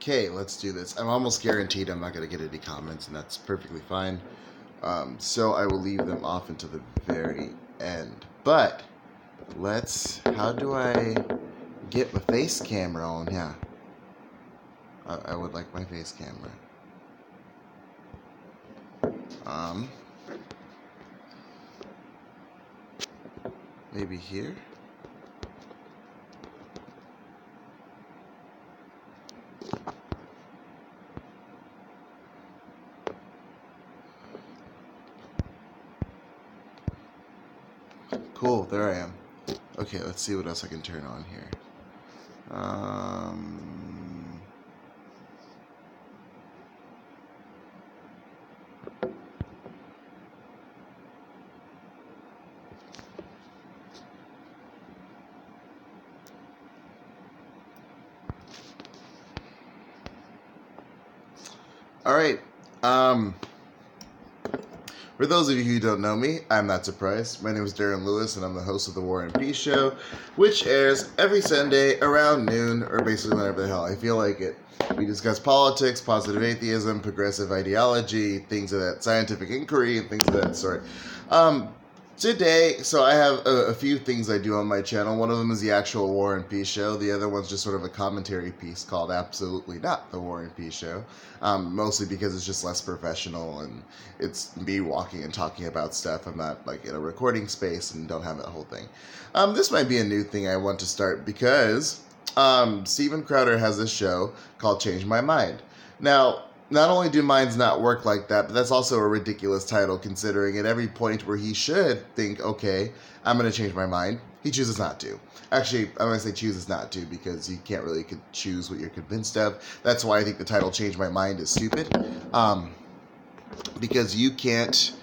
Okay, let's do this. I'm almost guaranteed I'm not going to get any comments, and that's perfectly fine. So I will leave them off until the very end. But how do I get my face camera on? Yeah, I would like my face camera. Maybe here? Cool, there I am. Okay, let's see what else I can turn on here. All right. For those of you who don't know me, I'm not surprised. My name is Darren Lewis, and I'm the host of the War and Peace Show, which airs every Sunday around noon, or basically whenever the hell I feel like it. We discuss politics, positive atheism, progressive ideology, things of that scientific inquiry, and things of that sort. Today, so I have a few things I do on my channel. One of them is the actual War and Peace Show. The other one's just sort of a commentary piece called Absolutely Not the War and Peace Show. Mostly because it's just less professional and it's me walking and talking about stuff. I'm not like in a recording space and don't have that whole thing. This might be a new thing I want to start because Steven Crowder has this show called Change My Mind. Now, not only do minds not work like that, but that's also a ridiculous title considering at every point where he should think, okay, I'm going to change my mind, he chooses not to. Actually, I'm going to say chooses not to because you can't really choose what you're convinced of. That's why I think the title Change My Mind is stupid. Because you can't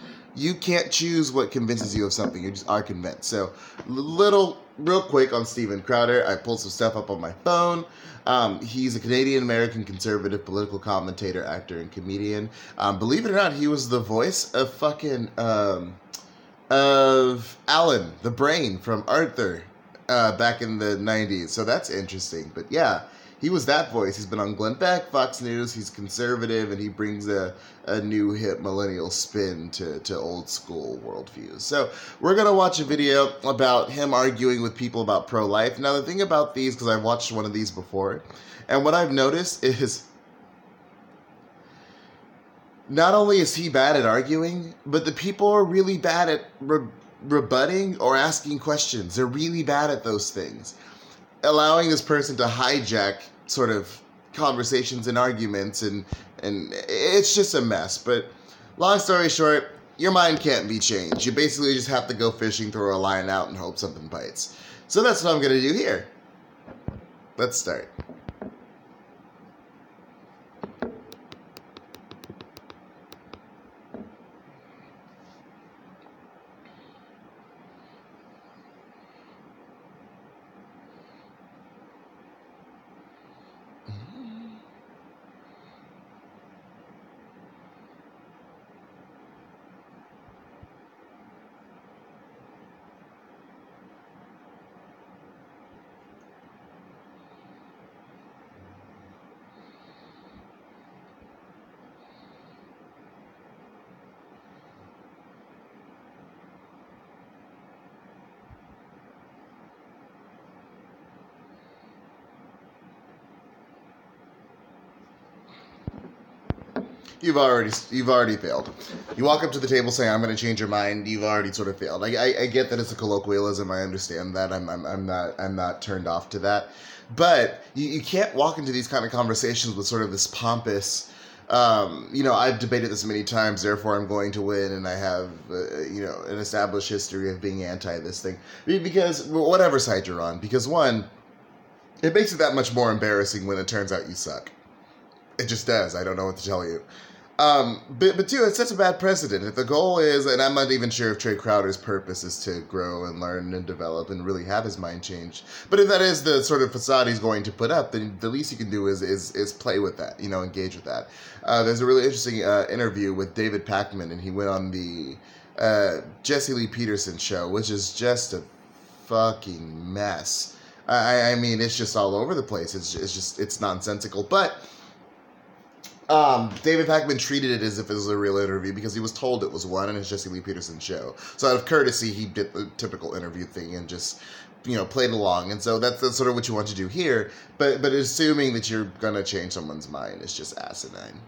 choose what convinces you of something. You just are convinced. So, real quick on Steven Crowder, I pulled some stuff up on my phone. He's a Canadian-American conservative political commentator, actor, and comedian. Believe it or not, he was the voice of of Alan, the brain from Arthur, back in the 90s. So that's interesting. But yeah, he was that voice. He's been on Glenn Beck, Fox News. He's conservative, and he brings a new hip millennial spin to old school worldviews. So we're going to watch a video about him arguing with people about pro-life. Now, the thing about these, because I've watched one of these before, and what I've noticed is not only is he bad at arguing, but the people are really bad at rebutting or asking questions. They're really bad at those things, allowing this person to hijack sort of conversations and arguments, and it's just a mess. But long story short, your mind can't be changed. You basically just have to go fishing, throw a line out, and hope something bites. So that's what I'm going to do here. Let's start. You've already failed. You walk up to the table saying, "I'm going to change your mind." You've already sort of failed. I get that it's a colloquialism. I understand that. I'm not turned off to that. But you can't walk into these kind of conversations with sort of this pompous, I've debated this many times, therefore I'm going to win, and I have, an established history of being anti this thing. Because whatever side you're on. Because one, it makes it that much more embarrassing when it turns out you suck. It just does. I don't know what to tell you. But two, it sets a bad precedent. If the goal is, and I'm not even sure if Trey Crowder's purpose is to grow and learn and develop and really have his mind changed. But if that is the sort of facade he's going to put up, then the least you can do is play with that, engage with that. There's a really interesting interview with David Pakman, and he went on the Jesse Lee Peterson show, which is just a fucking mess. I mean, it's just all over the place. It's nonsensical. But David Pakman treated it as if it was a real interview because he was told it was one, and it's Jesse Lee Peterson's show. So out of courtesy, he did the typical interview thing and just, played along. And so that's sort of what you want to do here. But assuming that you're gonna change someone's mind is just asinine.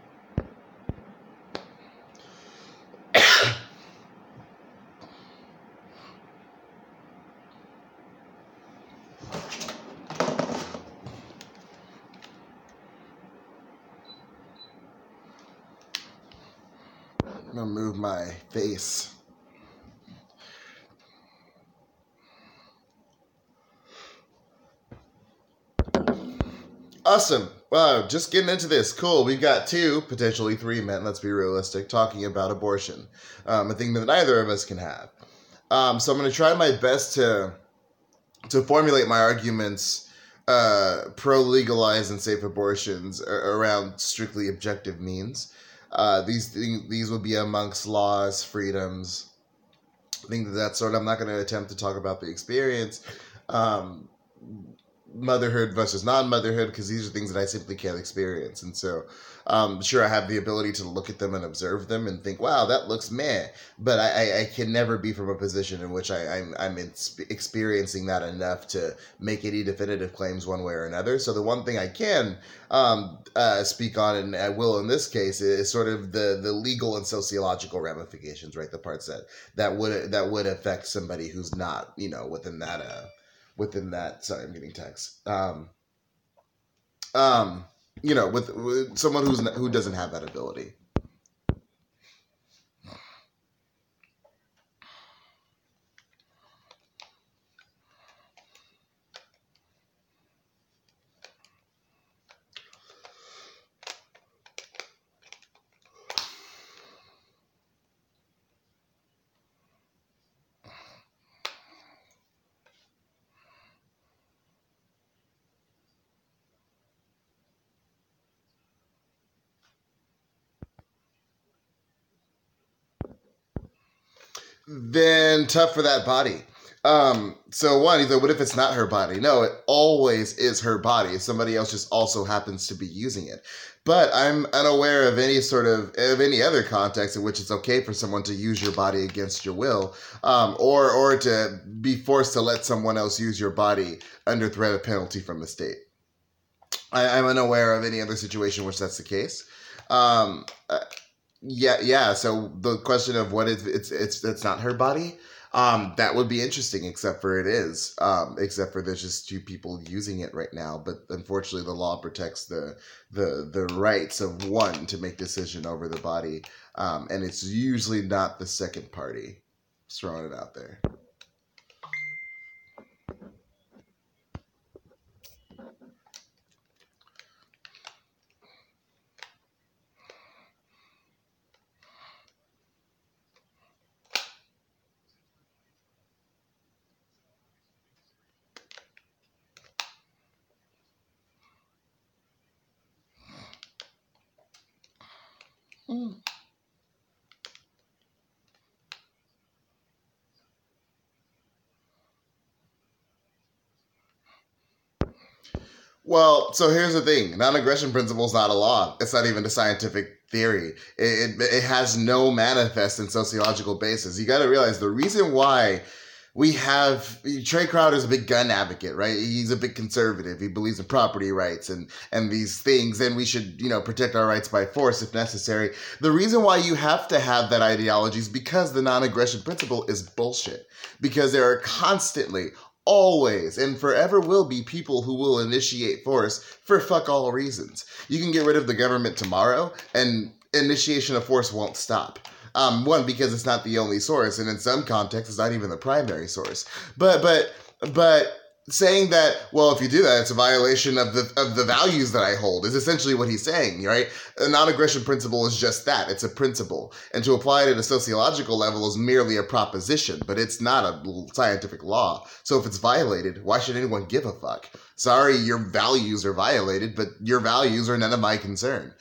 I'm gonna move my face. Awesome. Wow, just getting into this. Cool. We've got 2, potentially 3 men, let's be realistic, talking about abortion. A thing that neither of us can have. So I'm going to try my best to formulate my arguments pro-legalize and safe abortions around strictly objective means. These would be amongst laws, freedoms, things of that sort. I'm not going to attempt to talk about the experience, motherhood versus non-motherhood, because these are things that I simply can't experience. And so, sure, I have the ability to look at them and observe them and think, wow, that looks meh. But I can never be from a position in which I'm experiencing that enough to make any definitive claims one way or another. So the one thing I can speak on, and I will in this case, is sort of the legal and sociological ramifications, right? The parts that would affect somebody who's not, within that, sorry, I'm getting text. With someone who doesn't have that ability. Then tough for that body. So one, either what if it's not her body? No, it always is her body. Somebody else just also happens to be using it. But I'm unaware of any other context in which it's okay for someone to use your body against your will, or to be forced to let someone else use your body under threat of penalty from the state. I'm unaware of any other situation in which that's the case. Yeah. So the question of what if it's not her body, that would be interesting. Except for it is. Except for there's just 2 people using it right now. But unfortunately, the law protects the rights of one to make decision over the body, and it's usually not the second party. Just throwing it out there. Well, so here's the thing. Non-aggression principle is not a law. It's not even a scientific theory. It has no manifest and sociological basis. You got to realize the reason why we have Trey Crowder's a big gun advocate, right? He's a big conservative. He believes in property rights and these things, and we should, protect our rights by force if necessary. The reason why you have to have that ideology is because the non-aggression principle is bullshit. Because there are constantly, always, and forever will be people who will initiate force for fuck all reasons. You can get rid of the government tomorrow, and initiation of force won't stop. One, because it's not the only source, and in some contexts, it's not even the primary source. But saying that, well, if you do that, it's a violation of the values that I hold is essentially what he's saying, right? A non-aggression principle is just that. It's a principle. And to apply it at a sociological level is merely a proposition, but it's not a scientific law. So if it's violated, why should anyone give a fuck? Sorry, your values are violated, but your values are none of my concern.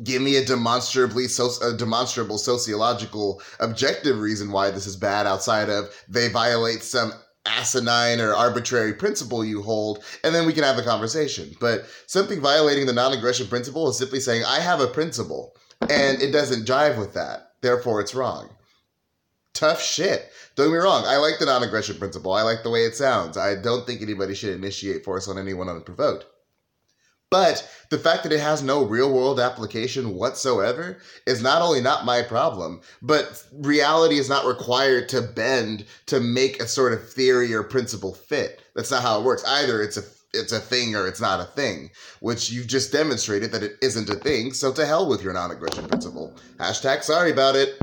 Give me a demonstrable sociological objective reason why this is bad outside of they violate some asinine or arbitrary principle you hold, and then we can have a conversation. But something violating the non-aggression principle is simply saying, I have a principle, and it doesn't jive with that. Therefore, it's wrong. Tough shit. Don't get me wrong. I like the non-aggression principle. I like the way it sounds. I don't think anybody should initiate force on anyone unprovoked. But the fact that it has no real-world application whatsoever is not only not my problem, but reality is not required to bend to make a sort of theory or principle fit. That's not how it works. Either it's a thing or it's not a thing, which you've just demonstrated that it isn't a thing, so to hell with your non-aggression principle. Hashtag sorry about it.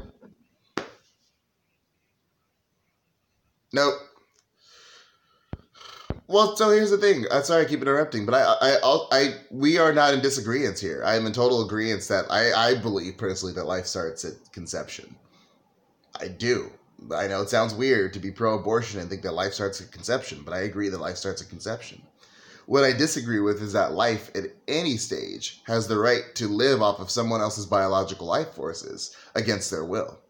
Nope. Well, so here's the thing. I'm sorry I keep interrupting, but we are not in disagreement here. I am in total agreement that I believe personally that life starts at conception. I do. I know it sounds weird to be pro-abortion and think that life starts at conception, but I agree that life starts at conception. What I disagree with is that life at any stage has the right to live off of someone else's biological life forces against their will.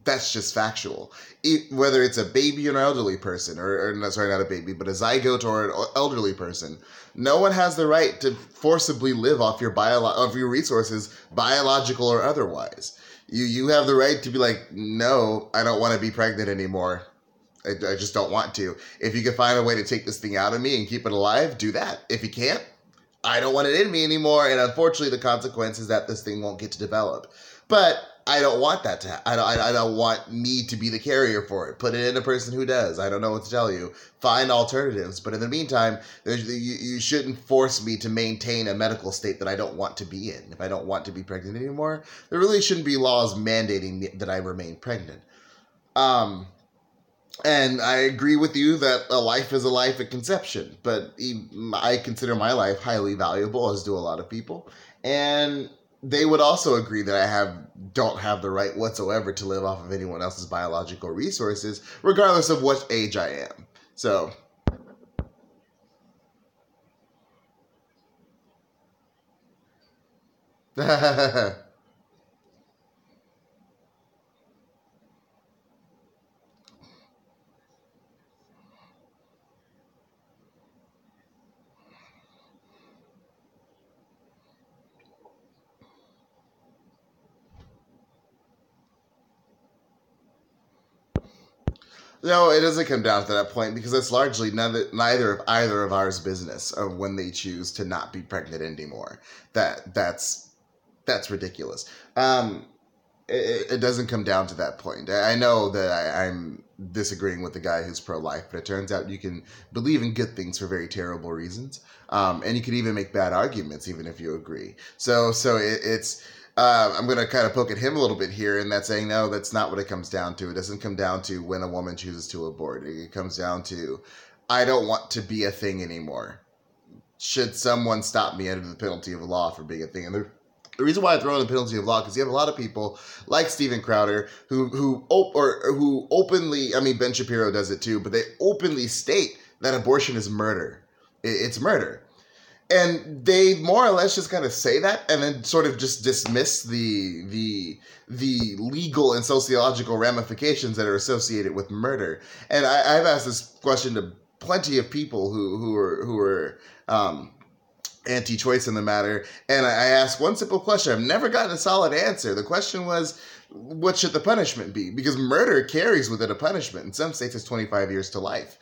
That's just factual. Whether it's a baby or an elderly person, or sorry, not a baby, but a zygote or an elderly person, no one has the right to forcibly live off your resources, biological or otherwise. You have the right to be like, no, I don't want to be pregnant anymore. I just don't want to. If you can find a way to take this thing out of me and keep it alive, do that. If you can't, I don't want it in me anymore. And unfortunately, the consequence is that this thing won't get to develop. But I don't want that to happen. I don't want me to be the carrier for it. Put it in a person who does. I don't know what to tell you. Find alternatives. But in the meantime, you shouldn't force me to maintain a medical state that I don't want to be in. If I don't want to be pregnant anymore, there really shouldn't be laws mandating that I remain pregnant. And I agree with you that a life is a life at conception. But I consider my life highly valuable, as do a lot of people. And they would also agree that I don't have the right whatsoever to live off of anyone else's biological resources, regardless of what age I am. So, no, it doesn't come down to that point because it's largely neither of either of ours business of when they choose to not be pregnant anymore. That's ridiculous. It doesn't come down to that point. I know that I'm disagreeing with the guy who's pro-life, but it turns out you can believe in good things for very terrible reasons, and you can even make bad arguments even if you agree. So it's. I'm going to kind of poke at him a little bit here in that saying, no, that's not what it comes down to. It doesn't come down to when a woman chooses to abort. It comes down to, I don't want to be a thing anymore. Should someone stop me under the penalty of law for being a thing? And the reason why I throw in the penalty of law, because you have a lot of people like Steven Crowder who openly, I mean, Ben Shapiro does it too, but they openly state that abortion is murder. It's murder. And they more or less just kind of say that and then sort of just dismiss the legal and sociological ramifications that are associated with murder. And I've asked this question to plenty of people who are anti-choice in the matter. And I asked one simple question. I've never gotten a solid answer. The question was, what should the punishment be? Because murder carries with it a punishment. In some states, it's 25 years to life.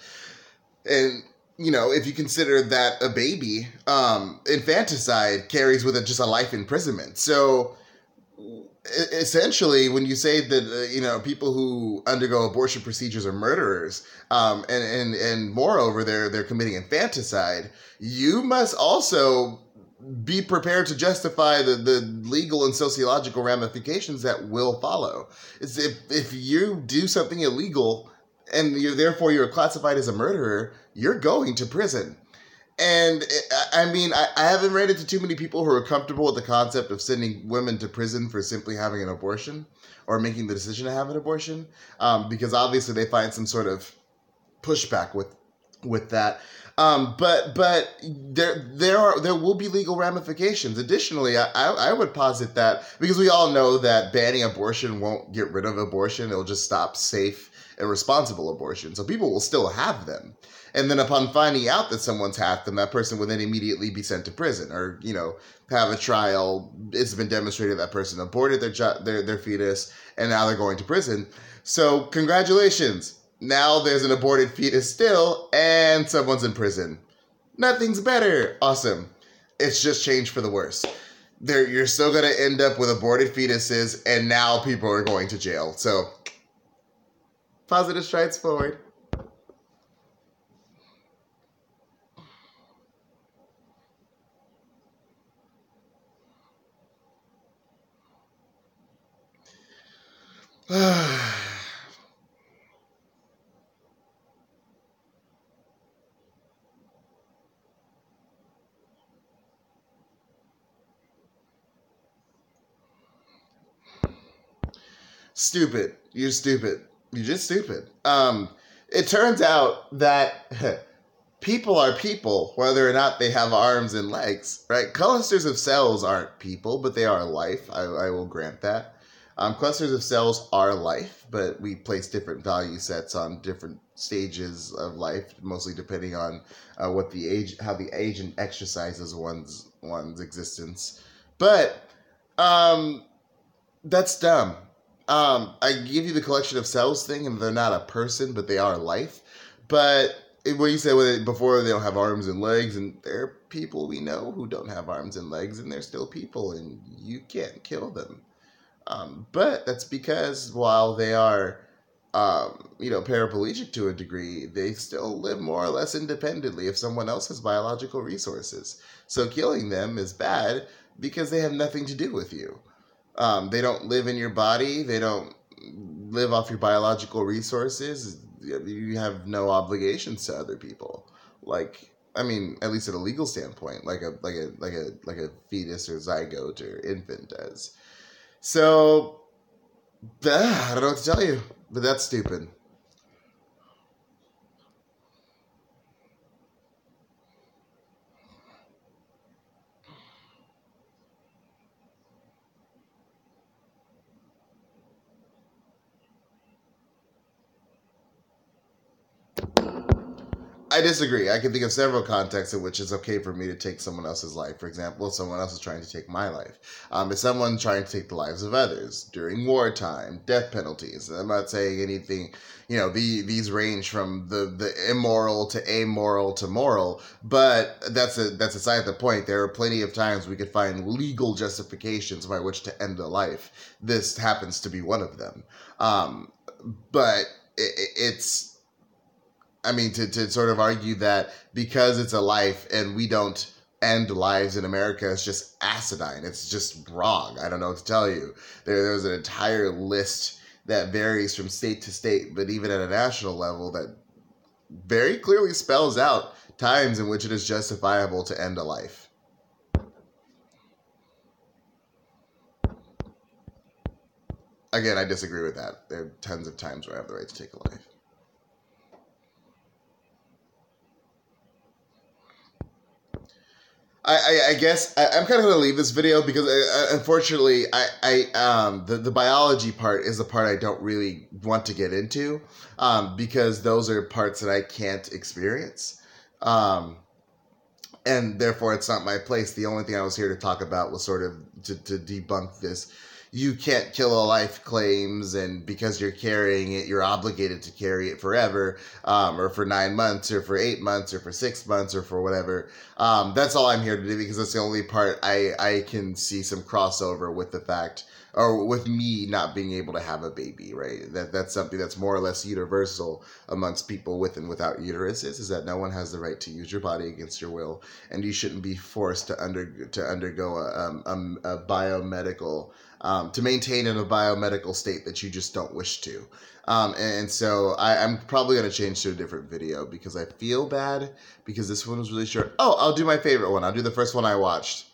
And you know, if you consider that a baby, infanticide carries with it just a life imprisonment. So essentially, when you say that, people who undergo abortion procedures are murderers, and moreover, they're committing infanticide, you must also be prepared to justify the legal and sociological ramifications that will follow. It's if you do something illegal and therefore you're classified as a murderer, you're going to prison. And I mean, I haven't ran into too many people who are comfortable with the concept of sending women to prison for simply having an abortion or making the decision to have an abortion, because obviously they find some sort of pushback with that. But there will be legal ramifications. Additionally, I would posit that because we all know that banning abortion won't get rid of abortion; it'll just stop safe irresponsible abortion. So people will still have them. And then upon finding out that someone's had them, that person would then immediately be sent to prison or, have a trial. It's been demonstrated that person aborted their fetus and now they're going to prison. So congratulations. Now there's an aborted fetus still and someone's in prison. Nothing's better. Awesome. It's just changed for the worse. You're still going to end up with aborted fetuses, and now people are going to jail. So, positive strides forward. Stupid. You're stupid. You're just stupid. It turns out that people are people, whether or not they have arms and legs, right? Clusters of cells aren't people, but they are life. I will grant that. Clusters of cells are life, but we place different value sets on different stages of life, mostly depending on how the agent exercises one's existence. But that's dumb. I give you the collection of cells thing, and they're not a person, but they are life. But what you said before, they don't have arms and legs, and there are people we know who don't have arms and legs, and they're still people, and you can't kill them. But that's because while they are, paraplegic to a degree, they still live more or less independently if someone else has biological resources. So killing them is bad because they have nothing to do with you. They don't live in your body. They don't live off your biological resources. You have no obligations to other people. At least at a legal standpoint, like a fetus or zygote or infant does. So, I don't know what to tell you, but that's stupid. I disagree. I can think of several contexts in which it's okay for me to take someone else's life. For example, if someone else is trying to take my life. If someone's trying to take the lives of others during wartime, death penalties. I'm not saying anything, these range from the immoral to amoral to moral, but that's aside the point. There are plenty of times we could find legal justifications by which to end a life. This happens to be one of them. But it's... to sort of argue that because it's a life and we don't end lives in America, it's just asinine. It's just wrong. I don't know what to tell you. There's an entire list that varies from state to state, but even at a national level that very clearly spells out times in which it is justifiable to end a life. Again, I disagree with that. There are tons of times where I have the right to take a life. I guess I'm kind of going to leave this video because unfortunately the biology part is the part I don't really want to get into because those are parts that I can't experience. And therefore it's not my place. The only thing I was here to talk about was sort of to debunk this you can't kill a life claims, and because you're carrying it, you're obligated to carry it forever, or for 9 months, or for 8 months, or for 6 months, or for whatever. That's all I'm here to do because that's the only part I can see some crossover with the fact, or with me not being able to have a baby, right? That's something that's more or less universal amongst people with and without uteruses, is that no one has the right to use your body against your will, and you shouldn't be forced to undergo a biomedical, to maintain in a biomedical state that you just don't wish to. And so I'm probably going to change to a different video because I feel bad because this one was really short. Oh, I'll do my favorite one. I'll do the first one I watched.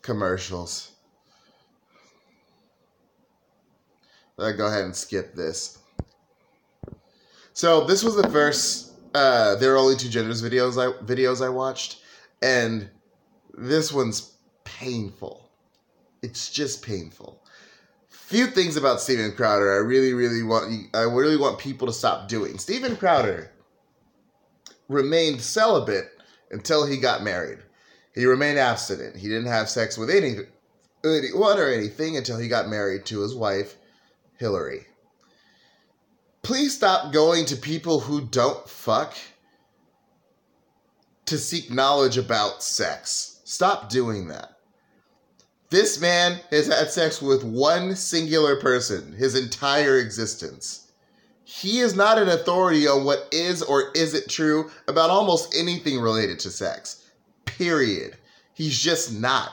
Commercials. I'll go ahead and skip this. So this was the first, there were only 2 genders videos I watched, and this one's painful. It's just painful. few things about Steven Crowder I really want people to stop doing. Steven Crowder remained celibate until he got married. He remained abstinent. He didn't have sex with anyone or anything until he got married to his wife, Hillary. Please stop going to people who don't fuck to seek knowledge about sex. Stop doing that. This man has had sex with one singular person his entire existence. He is not an authority on what is or isn't true about almost anything related to sex. Period. He's just not.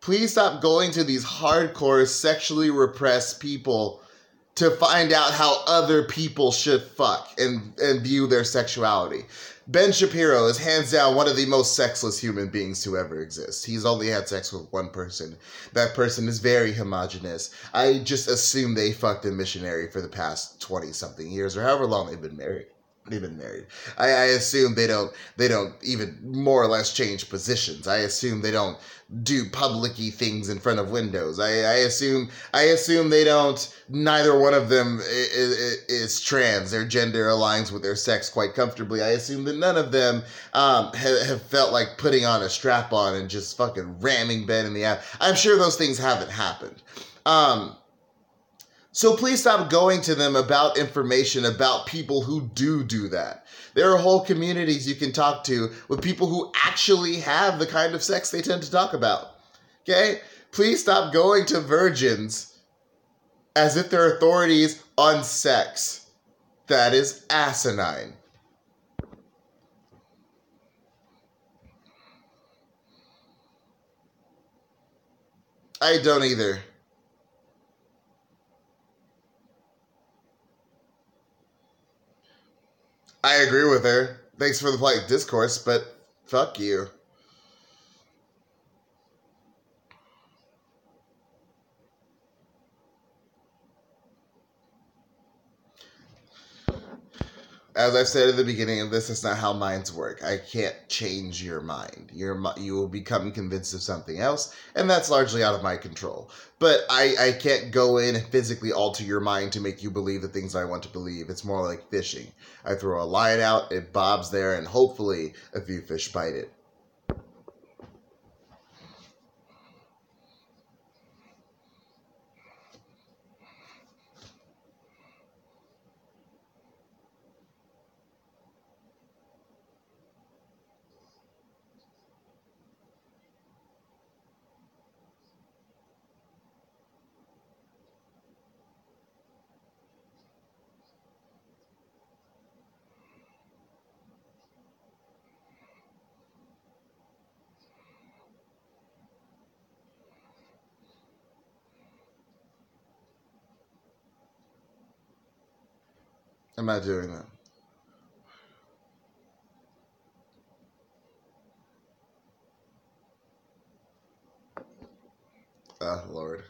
Please stop going to these hardcore sexually repressed people to find out how other people should fuck and view their sexuality. Ben Shapiro is hands down one of the most sexless human beings to ever exist. He's only had sex with one person. That person is very homogenous. I just assume they fucked a missionary for the past 20-something years or however long they've been married. I assume they don't even more or less change positions. I assume they don't do public-y things in front of windows. I assume they don't. Neither one of them is trans. Their gender aligns with their sex quite comfortably. I assume that none of them have felt like putting on a strap-on and just fucking ramming Ben in the ass. I'm sure those things haven't happened. So please stop going to them about information about people who do that. There are whole communities you can talk to with people who actually have the kind of sex they tend to talk about. Okay? Please stop going to virgins as if they're authorities on sex. That is asinine. I don't either. I agree with her. Thanks for the polite discourse, but fuck you. As I've said at the beginning of this, it's not how minds work. I can't change your mind. You will become convinced of something else, and that's largely out of my control. But I can't go in and physically alter your mind to make you believe the things I want to believe. It's more like fishing. I throw a line out, it bobs there, and hopefully a few fish bite it. I'm not doing that. Oh, Lord.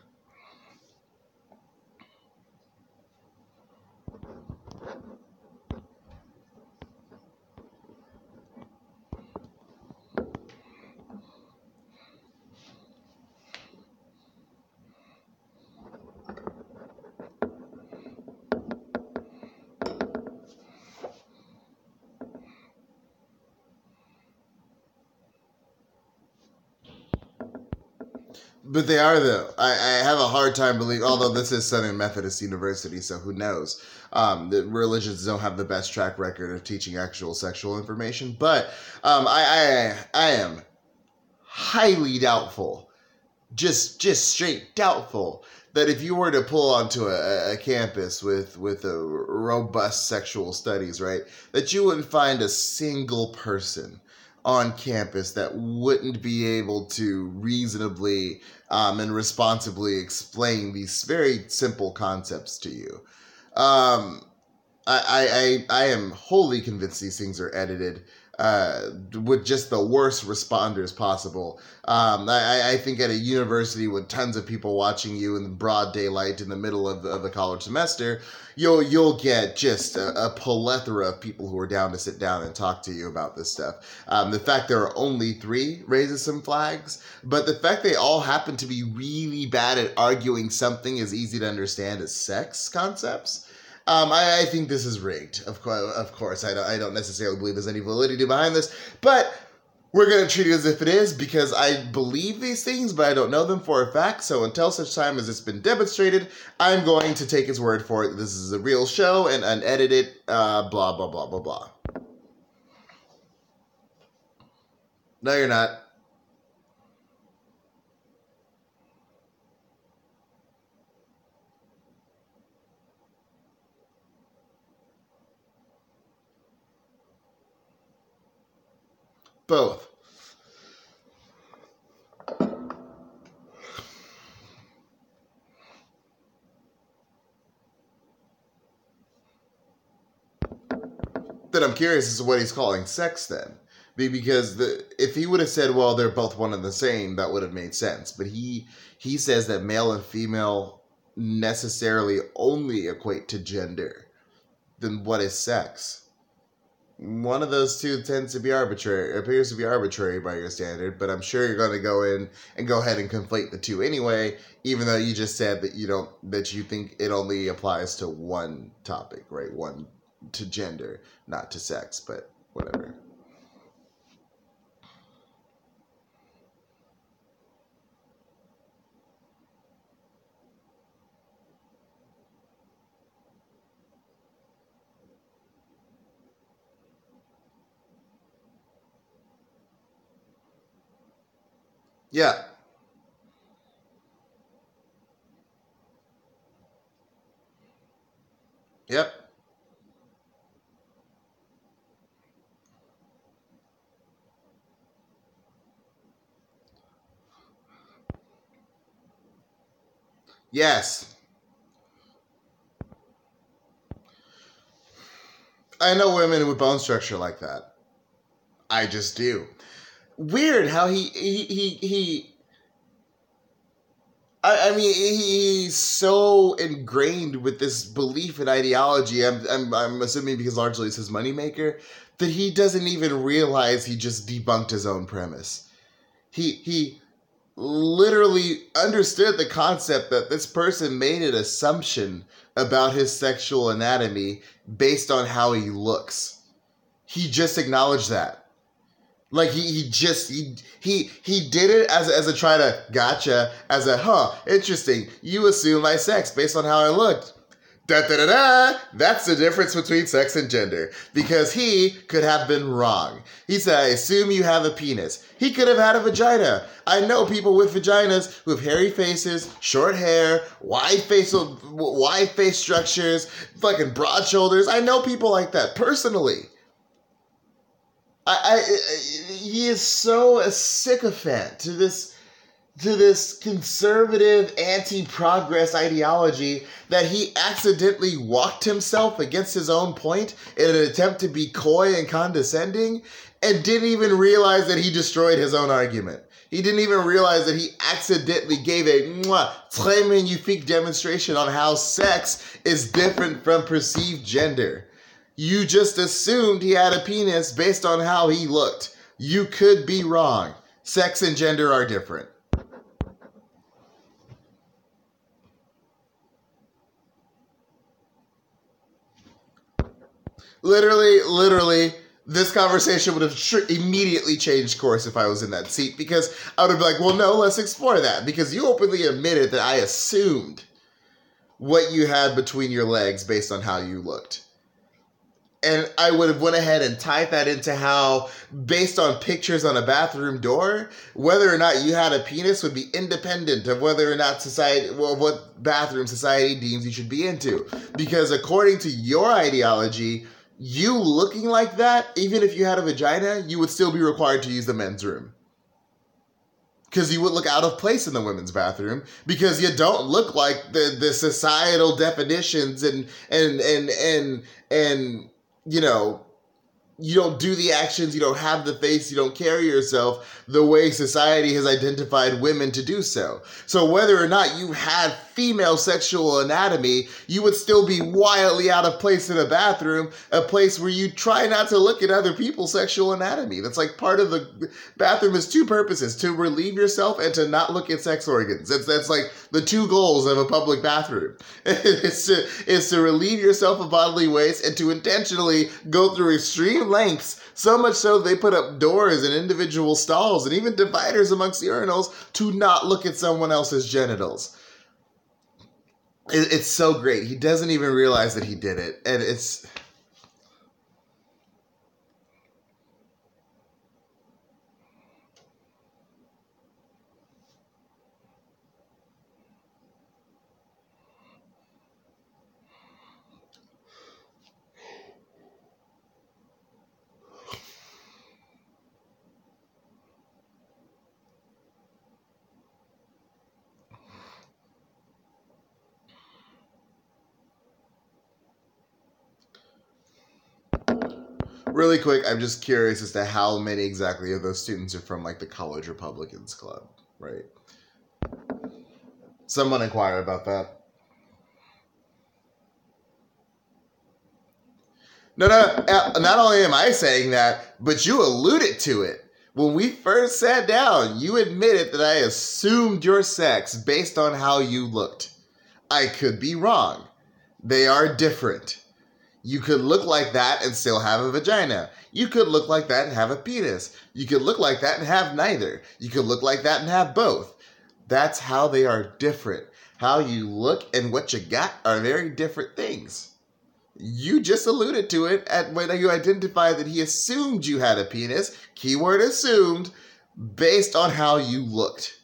But they are, though. I have a hard time believing, although this is Southern Methodist University, so who knows? The religions don't have the best track record of teaching actual sexual information. But I am highly doubtful, just straight doubtful, that if you were to pull onto a campus with a robust sexual studies, right, that you wouldn't find a single person on campus that wouldn't be able to reasonably and responsibly explain these very simple concepts to you. I am wholly convinced these things are edited. with just the worst responders possible. I think at a university with tons of people watching you in broad daylight in the middle of the college semester, you'll get just a plethora of people who are down to sit down and talk to you about this stuff. The fact there are only 3 raises some flags, but the fact they all happen to be really bad at arguing something as easy to understand as sex concepts. I think this is rigged. Of course, I don't necessarily believe there's any validity behind this, but we're going to treat it as if it is because I believe these things, but I don't know them for a fact. So until such time as it's been demonstrated, I'm going to take his word for it. This is a real show and unedited, blah, blah, blah, blah, blah. No, you're not. Both. Then I'm curious as to what he's calling sex then. Because if he would have said, well, they're both one and the same, that would have made sense. But he says that male and female necessarily only equate to gender. Then what is sex? One of those two tends to be arbitrary, appears to be arbitrary by your standard, but I'm sure you're going to go in and go ahead and conflate the two anyway, even though you just said that you think it only applies to one topic, right? One to gender, not to sex, but whatever. Yeah. Yep. Yes. I know women with bone structure like that. I just do. Weird how I mean, he's so ingrained with this belief and ideology. I'm assuming because largely it's his moneymaker, that he doesn't even realize he just debunked his own premise. He literally understood the concept that this person made an assumption about his sexual anatomy based on how he looks. He just acknowledged that. Like he did it as a try to gotcha, as a interesting. You assume my sex based on how I looked. Da da da da. That's the difference between sex and gender, because he could have been wrong. He said, "I assume you have a penis." He could have had a vagina. I know people with vaginas who have hairy faces, short hair, wide face structures, fucking broad shoulders. I know people like that personally. He is so a sycophant to this conservative anti-progress ideology that he accidentally walked himself against his own point in an attempt to be coy and condescending, and didn't even realize that he destroyed his own argument. He didn't even realize that he accidentally gave a très magnifique demonstration on how sex is different from perceived gender. You just assumed he had a penis based on how he looked. You could be wrong. Sex and gender are different. Literally, this conversation would have immediately changed course if I was in that seat, because I would have been like, well, no, let's explore that, because you openly admitted that I assumed what you had between your legs based on how you looked. And I would have went ahead and tied that into how, based on pictures on a bathroom door, whether or not you had a penis would be independent of whether or not what bathroom society deems you should be into. Because according to your ideology, you looking like that, even if you had a vagina, you would still be required to use the men's room. Because you would look out of place in the women's bathroom, because you don't look like the societal definitions and you don't do the actions, you don't have the face, you don't carry yourself the way society has identified women to do so. So whether or not you had female sexual anatomy, you would still be wildly out of place in a bathroom, a place where you try not to look at other people's sexual anatomy. That's like part of the bathroom is two purposes: to relieve yourself and to not look at sex organs. That's like the two goals of a public bathroom. It's to relieve yourself of bodily waste and to intentionally go through extreme lengths, so much so they put up doors in individual stalls and even dividers amongst urinals to not look at someone else's genitals. It's so great. He doesn't even realize that he did it. And it's... Really quick, I'm just curious as to how many exactly of those students are from like the College Republicans Club, right? Someone inquire about that. No, not only am I saying that, but you alluded to it. When we first sat down, you admitted that I assumed your sex based on how you looked. I could be wrong. They are different. You could look like that and still have a vagina. You could look like that and have a penis. You could look like that and have neither. You could look like that and have both. That's how they are different. How you look and what you got are very different things. You just alluded to it when you identified that he assumed you had a penis, keyword assumed, based on how you looked.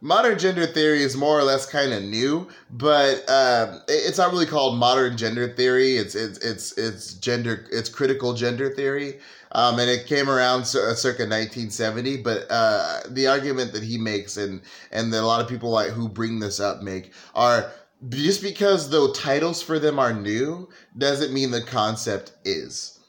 Modern gender theory is more or less kind of new, but it's not really called modern gender theory. It's critical gender theory, and it came around circa 1970. But the argument that he makes and that a lot of people who bring this up make are, just because the titles for them are new doesn't mean the concept is.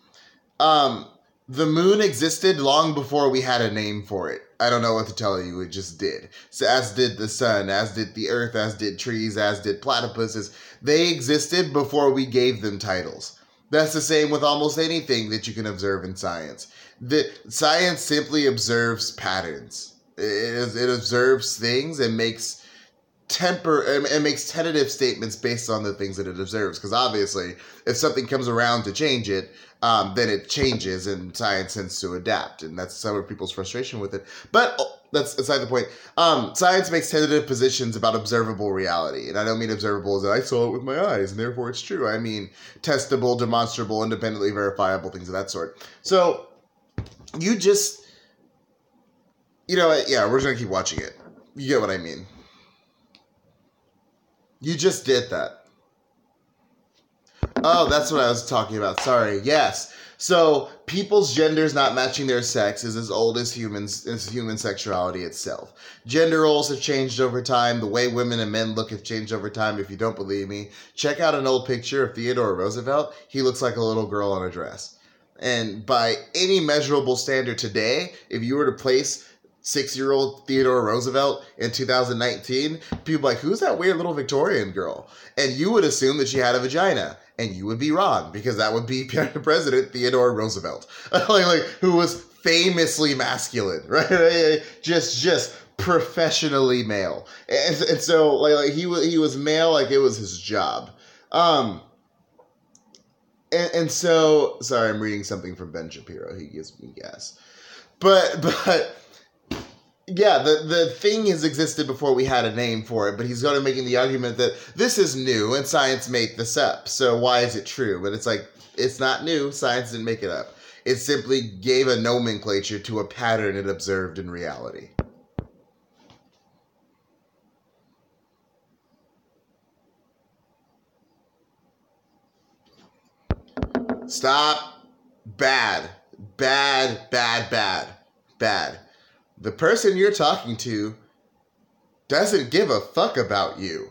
The moon existed long before we had a name for it. I don't know what to tell you, it just did. So as did the sun, as did the earth, as did trees, as did platypuses. They existed before we gave them titles. That's the same with almost anything that you can observe in science. Science simply observes patterns. It observes things and makes tentative statements based on the things that it observes. Because obviously, if something comes around to change it, then it changes, and science tends to adapt, and that's some of people's frustration with it. But that's aside the point. Science makes tentative positions about observable reality, and I don't mean observable as I saw it with my eyes, and therefore it's true. I mean testable, demonstrable, independently verifiable, things of that sort. So you just, yeah, we're just gonna keep watching it. You get what I mean? You just did that. Oh, that's what I was talking about. Sorry. Yes. So people's genders not matching their sex is as old as human sexuality itself. Gender roles have changed over time. The way women and men look have changed over time. If you don't believe me, check out an old picture of Theodore Roosevelt. He looks like a little girl in a dress. And by any measurable standard today, if you were to place 6-year-old Theodore Roosevelt in 2019, people are like, who's that weird little Victorian girl? And you would assume that she had a vagina. And you would be wrong, because that would be President Theodore Roosevelt, who was famously masculine, right? Just professionally male, and so he was male, like it was his job. And so, sorry, I'm reading something from Ben Shapiro. He gives me gas, but. Yeah, the thing has existed before we had a name for it, but he's going to making the argument that this is new and science made this up, so why is it true? But it's like, it's not new, science didn't make it up. It simply gave a nomenclature to a pattern it observed in reality. Stop. Bad. Bad, bad, bad, bad. The person you're talking to doesn't give a fuck about you.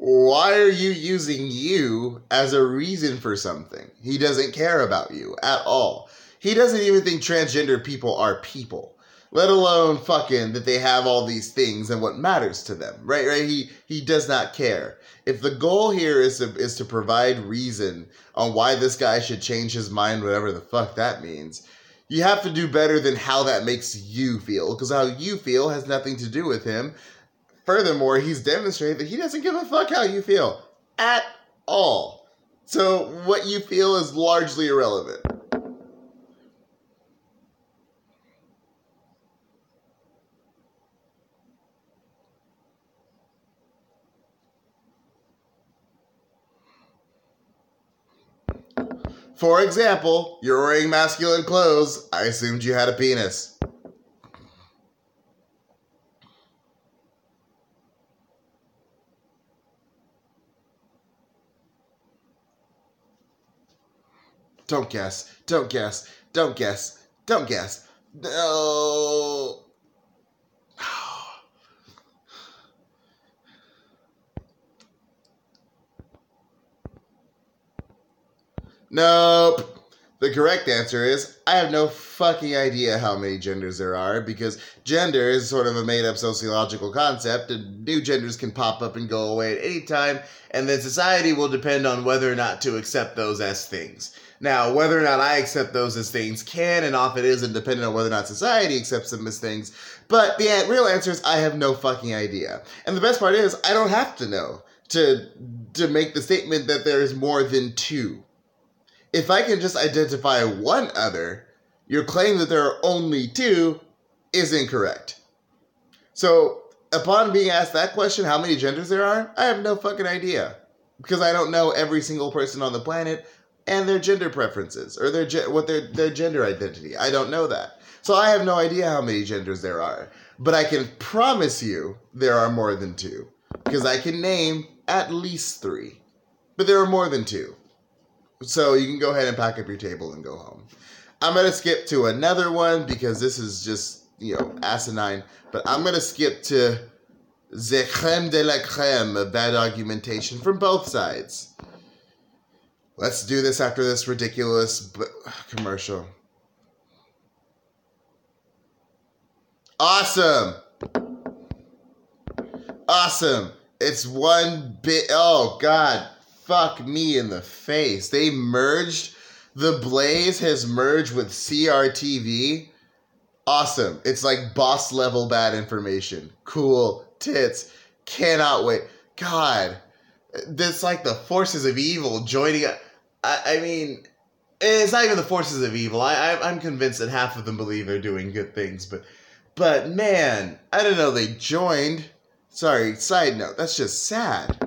why are you using you as a reason for something? He doesn't care about you at all. He doesn't even think transgender people are people, let alone fucking that they have all these things and what matters to them, right? He does not care. If the goal here is to provide reason on why this guy should change his mind, whatever the fuck that means, you have to do better than how that makes you feel, because how you feel has nothing to do with him. Furthermore, he's demonstrated that he doesn't give a fuck how you feel at all. So what you feel is largely irrelevant. For example, you're wearing masculine clothes. I assumed you had a penis. Don't guess. Don't guess. Don't guess. Don't guess. No. Nope. The correct answer is, I have no fucking idea how many genders there are, because gender is sort of a made-up sociological concept, and new genders can pop up and go away at any time, and then society will depend on whether or not to accept those as things. Now, whether or not I accept those as things can and often isn't dependent on whether or not society accepts them as things, but the real answer is I have no fucking idea. And the best part is, I don't have to know to make the statement that there is more than two. If I can just identify one other, your claim that there are only two is incorrect. So, upon being asked that question, how many genders there are, I have no fucking idea. Because I don't know every single person on the planet and their gender preferences, or their gender identity. I don't know that. So I have no idea how many genders there are. But I can promise you there are more than two. Because I can name at least three. But there are more than two. So you can go ahead and pack up your table and go home. I'm going to skip to another one because this is just, asinine. But I'm going to skip to the creme de la creme of bad argumentation from both sides. Let's do this after this ridiculous commercial. Awesome. Awesome. It's one bit. Oh, God. Fuck me in the face. They merged. The Blaze has merged with CRTV. Awesome. It's like boss level bad information. Cool. Tits. Cannot wait. God. That's like the forces of evil joining. I mean, it's not even the forces of evil. I'm convinced that half of them believe they're doing good things. But man, I didn't know they joined. Sorry, side note. That's just sad.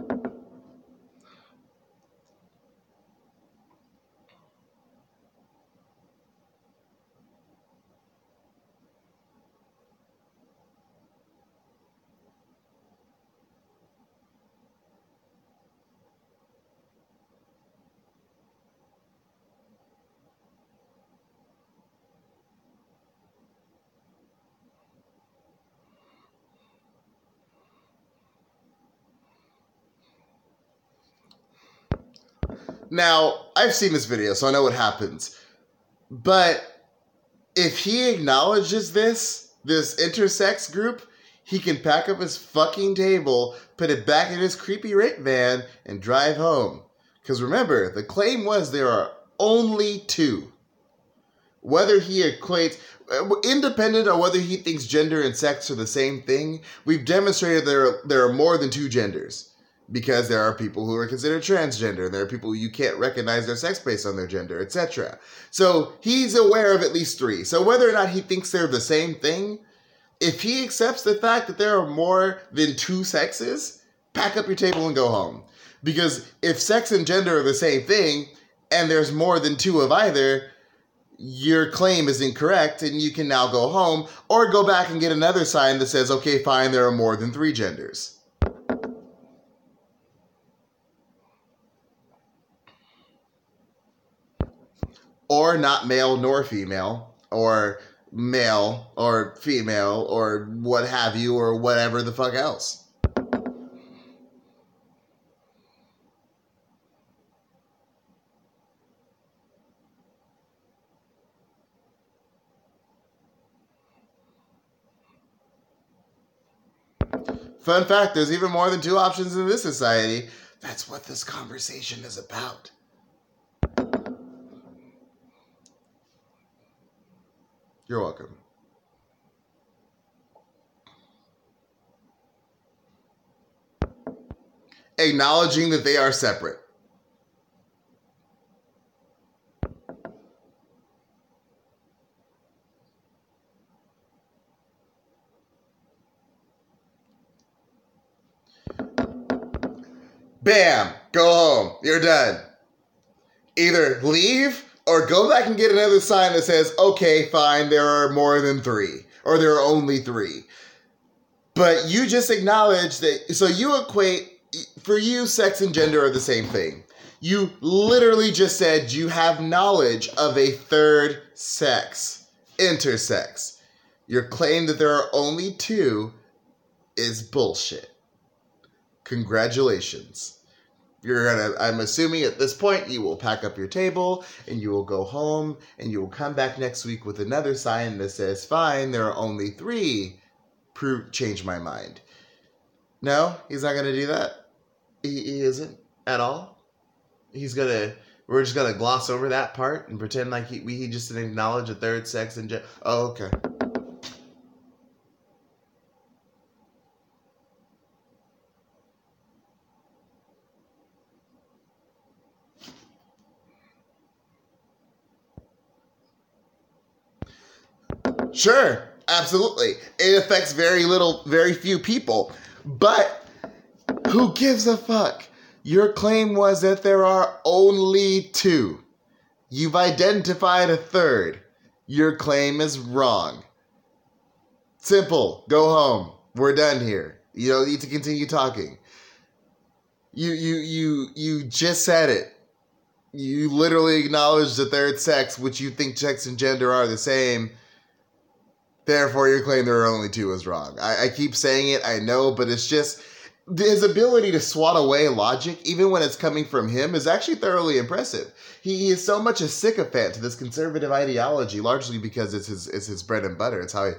Now, I've seen this video, so I know what happens. But if he acknowledges this intersex group, he can pack up his fucking table, put it back in his creepy rape van, and drive home. Because remember, the claim was there are only two. Whether he equates, independent of whether he thinks gender and sex are the same thing, we've demonstrated there are more than two genders. Because there are people who are considered transgender, and there are people who you can't recognize their sex based on their gender, etc. So he's aware of at least three. So whether or not he thinks they're the same thing, if he accepts the fact that there are more than two sexes, pack up your table and go home. Because if sex and gender are the same thing, and there's more than two of either, your claim is incorrect, and you can now go home, or go back and get another sign that says, okay, fine, there are more than three genders. Or not male nor female, or male or female, or what have you, or whatever the fuck else. Fun fact, there's even more than two options in this society. That's what this conversation is about. You're welcome. Acknowledging that they are separate. Bam! Go home. You're done. Either leave or go back and get another sign that says, okay, fine, there are more than three. Or there are only three. But you just acknowledge that, so you equate, for you, sex and gender are the same thing. You literally just said you have knowledge of a third sex, intersex. Your claim that there are only two is bullshit. Congratulations. I'm assuming at this point you will pack up your table and you will go home and you will come back next week with another sign that says, fine, there are only three. Change my mind. No, he's not going to do that. He isn't at all. We're just going to gloss over that part and pretend like he just didn't acknowledge a third sex and oh, okay. Sure, absolutely. It affects very few people. But who gives a fuck? Your claim was that there are only two. You've identified a third. Your claim is wrong. Simple. Go home. We're done here. You don't need to continue talking. You just said it. You literally acknowledged the third sex, which you think sex and gender are the same. Therefore, your claim there are only two is wrong. I keep saying it, I know, but it's just his ability to swat away logic, even when it's coming from him, is actually thoroughly impressive. He is so much a sycophant to this conservative ideology, largely because it's his bread and butter. It's how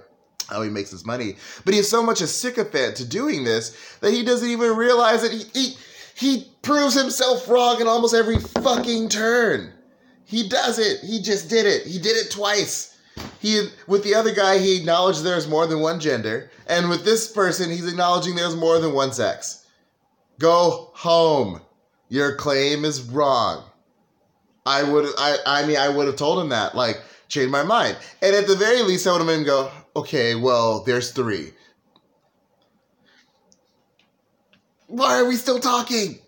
he makes his money. But he is so much a sycophant to doing this that he doesn't even realize that he proves himself wrong in almost every fucking turn. He does it. He just did it. He did it twice. With the other guy, he acknowledged there's more than one gender. And with this person, he's acknowledging there's more than one sex. Go home. Your claim is wrong. I would have told him that. Like, change my mind. And at the very least, I would have made him go, okay, well, there's three. Why are we still talking?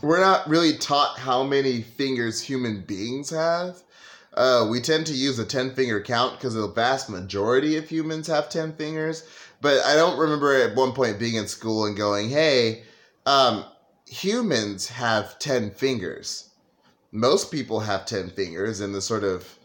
We're not really taught how many fingers human beings have. We tend to use a 10-finger count because the vast majority of humans have 10 fingers. But I don't remember at one point being in school and going, hey, humans have 10 fingers. Most people have 10 fingers, and the sort of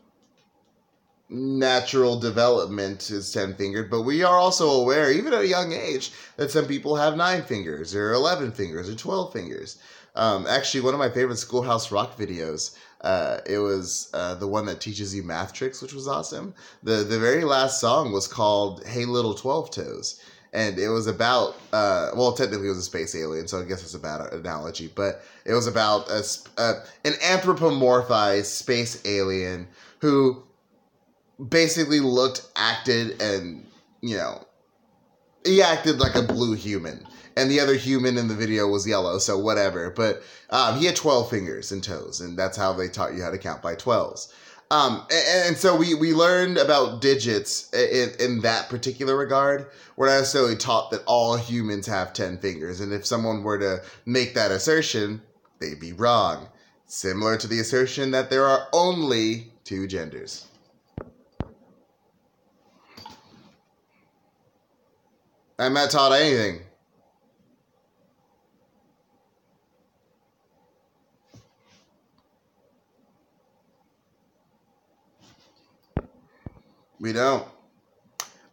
natural development is 10-fingered, but we are also aware, even at a young age, that some people have 9 fingers, or 11 fingers, or 12 fingers. Actually, one of my favorite Schoolhouse Rock videos, it was the one that teaches you math tricks, which was awesome. The very last song was called Hey Little 12 Toes, and it was about, well, technically it was a space alien, so I guess it's a bad analogy, but it was about an anthropomorphized space alien who basically acted, and, you know, he acted like a blue human. And the other human in the video was yellow, so whatever. But he had 12 fingers and toes, and that's how they taught you how to count by 12s. And so we learned about digits in that particular regard. We're not necessarily taught that all humans have 10 fingers. And if someone were to make that assertion, they'd be wrong. Similar to the assertion that there are only 2 genders. I'm not taught anything. We don't.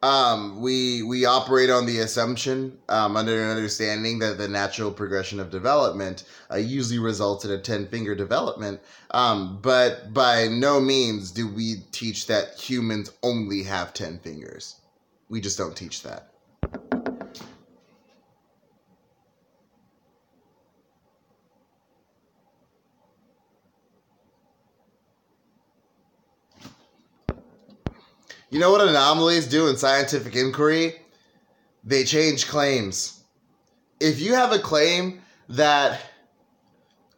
We operate on the assumption, under an understanding that the natural progression of development usually results in a 10-finger development. But by no means do we teach that humans only have 10 fingers. We just don't teach that. You know what anomalies do in scientific inquiry? They change claims. If you have a claim that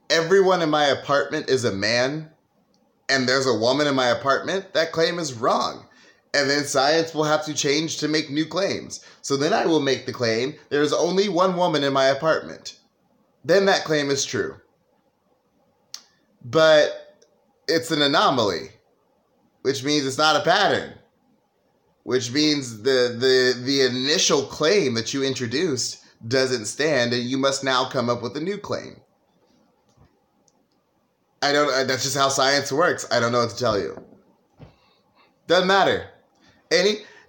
everyone in my apartment is a man and there's a woman in my apartment, that claim is wrong. And then science will have to change to make new claims. So then I will make the claim there's only one woman in my apartment. Then that claim is true. But it's an anomaly, which means it's not a pattern. Which means the initial claim that you introduced doesn't stand, and you must now come up with a new claim. That's just how science works. I don't know what to tell you. Doesn't matter.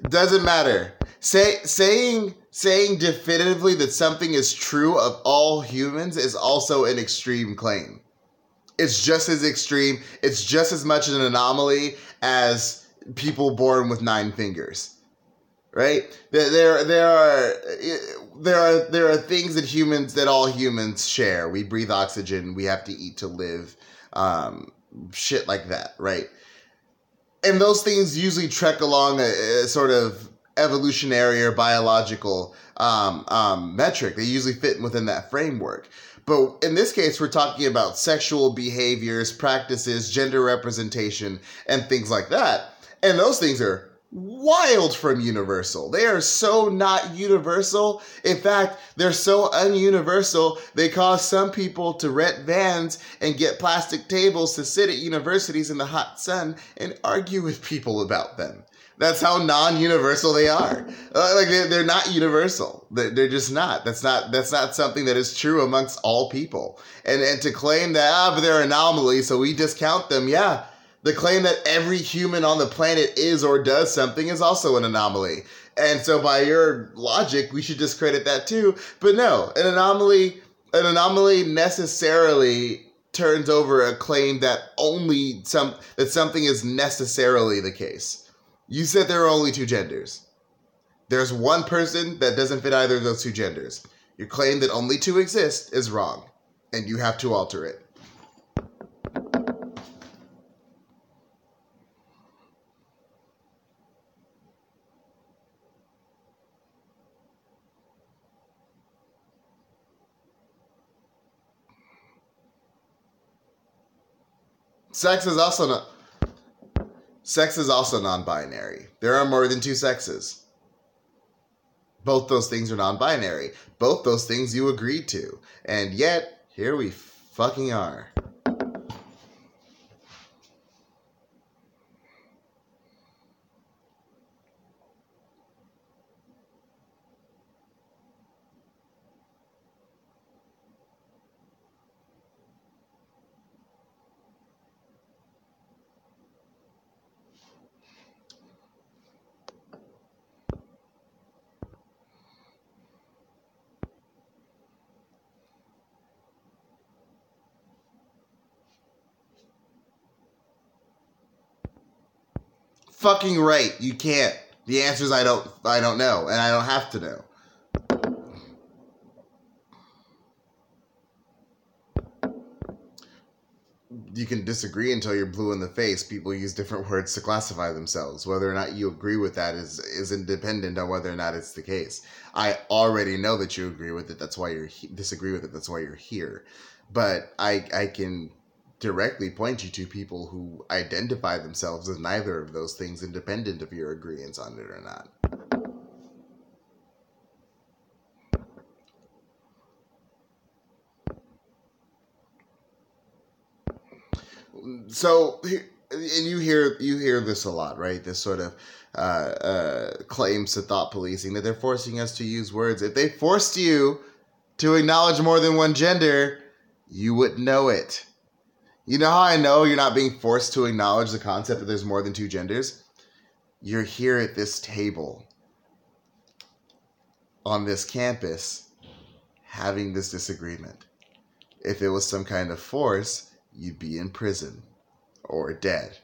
Doesn't matter. Saying definitively that something is true of all humans is also an extreme claim. It's just as extreme. It's just as much an anomaly as people born with 9 fingers, right? There are things that all humans share. We breathe oxygen. We have to eat to live. Shit like that, right? And those things usually trek along a sort of evolutionary or biological metric. They usually fit within that framework. But in this case, we're talking about sexual behaviors, practices, gender representation, and things like that. And those things are wild from universal. They are so not universal. In fact, they're so ununiversal, they cause some people to rent vans and get plastic tables to sit at universities in the hot sun and argue with people about them. That's how non-universal they are. They're not universal. They're just not. That's not something that is true amongst all people. And to claim that, but they're anomalies, so we discount them, yeah. The claim that every human on the planet is or does something is also an anomaly. And so by your logic, we should discredit that too. But no, an anomaly necessarily turns over a claim that something is necessarily the case. You said there are only 2 genders. There's one person that doesn't fit either of those 2 genders. Your claim that only 2 exist is wrong, and you have to alter it. Sex is also non-binary. There are more than 2 sexes. Both those things are non-binary. Both those things you agreed to. And yet, here we fucking are. Fucking right, you can't. The answer is I don't know, and I don't have to know. You can disagree until you're blue in the face. People use different words to classify themselves. Whether or not you agree with that is independent on whether or not it's the case. I already know that you agree with it. That's why you disagree with it. That's why you're here. But I can directly point you to people who identify themselves as neither of those things, independent of your agreements on it or not. So, and you hear this a lot, right? This sort of claims to thought policing, that they're forcing us to use words. If they forced you to acknowledge more than one gender, you wouldn't know it. You know how I know you're not being forced to acknowledge the concept that there's more than 2 genders? You're here at this table. on this campus having this disagreement. If it was some kind of force, you'd be in prison or dead.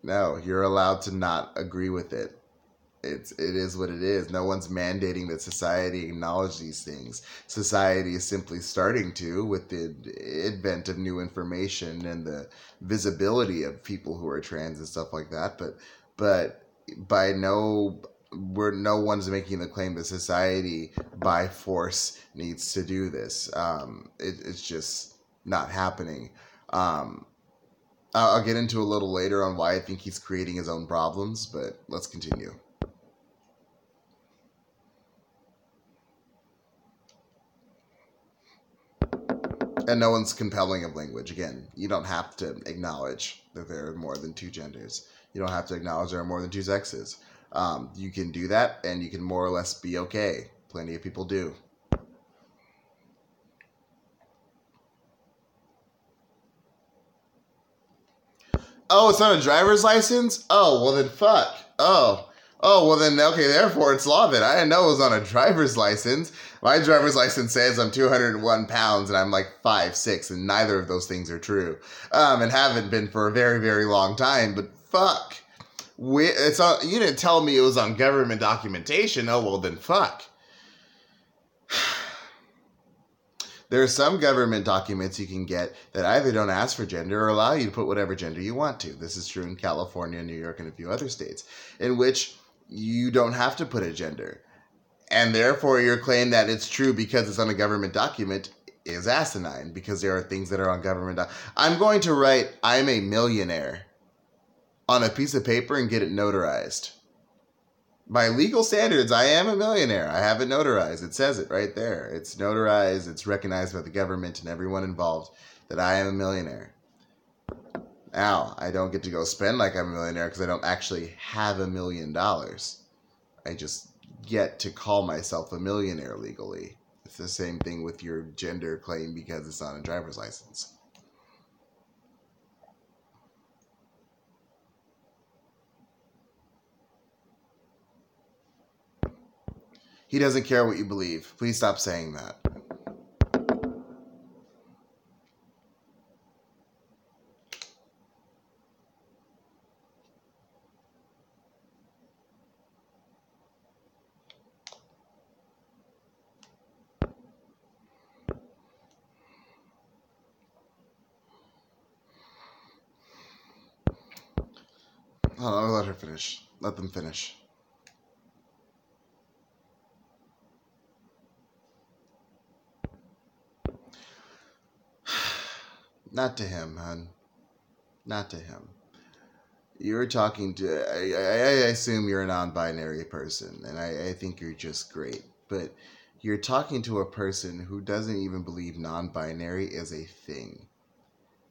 No, you're allowed to not agree with it. It is what it is. No one's mandating that society acknowledge these things. Society is simply starting to, with the advent of new information and the visibility of people who are trans and stuff like that. But by no, no one's making the claim that society by force needs to do this. It's just not happening. I'll get into a little later on why I think he's creating his own problems, but let's continue. And no one's compelling of language. Again, you don't have to acknowledge that there are more than two genders. You don't have to acknowledge there are more than two sexes. You can do that, and you can more or less be okay. Plenty of people do. Oh, it's not a driver's license? Oh, well then fuck. Oh, well then, okay, therefore it's law then. I didn't know it was on a driver's license. My driver's license says I'm 201 pounds and I'm like 5'6", and neither of those things are true. And haven't been for a very, very long time, but fuck. It's on, you didn't tell me it was on government documentation. Oh, well then fuck. There are some government documents you can get that either don't ask for gender or allow you to put whatever gender you want to. This is true in California, New York, and a few other states, in which you don't have to put a gender. And therefore, your claim that it's true because it's on a government document is asinine, because there are things that are on government I'm going to write, "I'm a millionaire," on a piece of paper and get it notarized. By legal standards, I am a millionaire. I have it notarized. It says it right there. It's notarized. It's recognized by the government and everyone involved that I am a millionaire. Now, I don't get to go spend like I'm a millionaire because I don't actually have $1 million. I just get to call myself a millionaire legally. It's the same thing with your gender claim because it's on a driver's license. He doesn't care what you believe. Please stop saying that. I'll let her finish. Let them finish. Not to him, hon. Not to him. You're talking to... I assume you're a non-binary person, and I think you're just great. But you're talking to a person who doesn't even believe non-binary is a thing.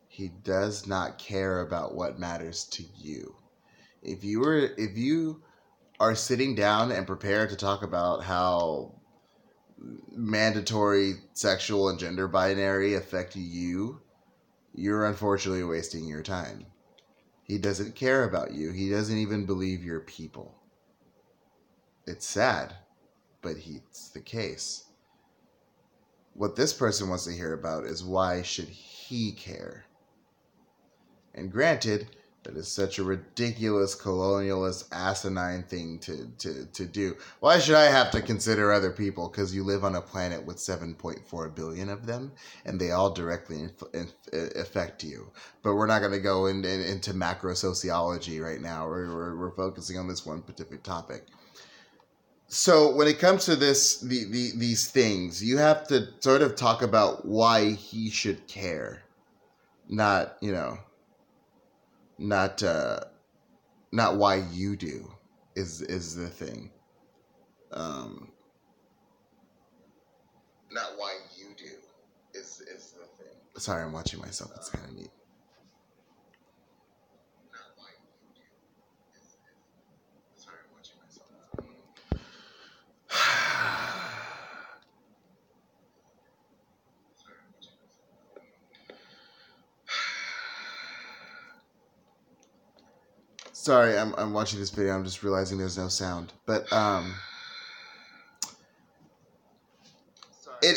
He does not care about what matters to you. If you are sitting down and prepared to talk about how mandatory sexual and gender binary affect you, you're unfortunately wasting your time. He doesn't care about you. He doesn't even believe you're people. It's sad, but it's the case. What this person wants to hear about is why should he care? And granted, that is such a ridiculous, colonialist, asinine thing to do. Why should I have to consider other people? Because you live on a planet with 7.4 billion of them, and they all directly affect you. But we're not going to go into macro sociology right now. We're focusing on this one particular topic. So when it comes to these things, you have to sort of talk about why he should care, not not why you do is the thing. Not why you do is the thing. Sorry, I'm watching myself. It's kind of neat. Not why you do sorry, I'm watching myself. Sorry, I'm watching this video. I'm just realizing there's no sound. But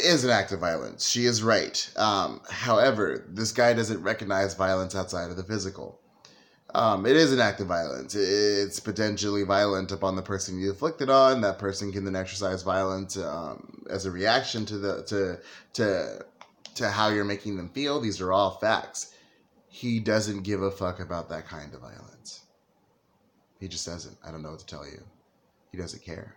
it is an act of violence. She is right. However, this guy doesn't recognize violence outside of the physical. It is an act of violence. It's potentially violent upon the person you inflicted on. That person can then exercise violence as a reaction to how you're making them feel. These are all facts. He doesn't give a fuck about that kind of violence. He just doesn't. I don't know what to tell you. He doesn't care.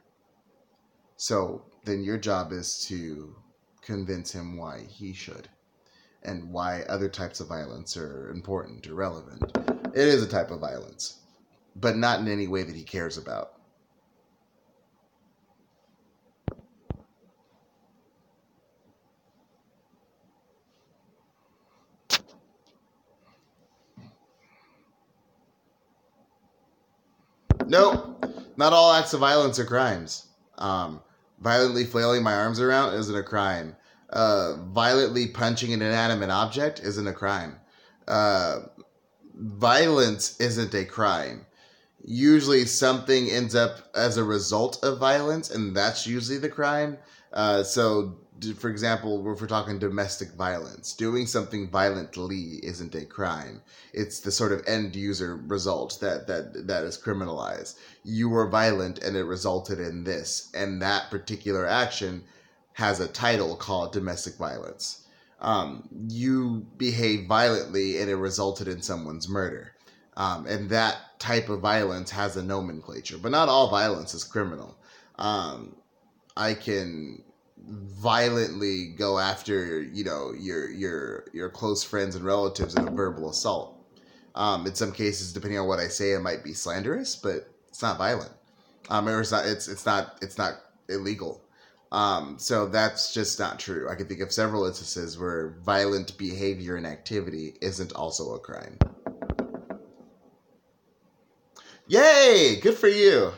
So then your job is to convince him why he should, and why other types of violence are important or relevant. It is a type of violence, but not in any way that he cares about. Nope, not all acts of violence are crimes. Violently flailing my arms around isn't a crime. Violently punching an inanimate object isn't a crime. Violence isn't a crime. Usually something ends up as a result of violence, and that's usually the crime. So, for example, if we're talking domestic violence, doing something violently isn't a crime. It's the sort of end user result that is criminalized. You were violent and it resulted in this, and that particular action has a title called domestic violence. You behave violently and it resulted in someone's murder. And that type of violence has a nomenclature, but not all violence is criminal. I can violently go after, your close friends and relatives in a verbal assault. In some cases, depending on what I say, it might be slanderous, but it's not violent. Or it's not illegal. So that's just not true. I can think of several instances where violent behavior and activity isn't also a crime. Yay! Good for you.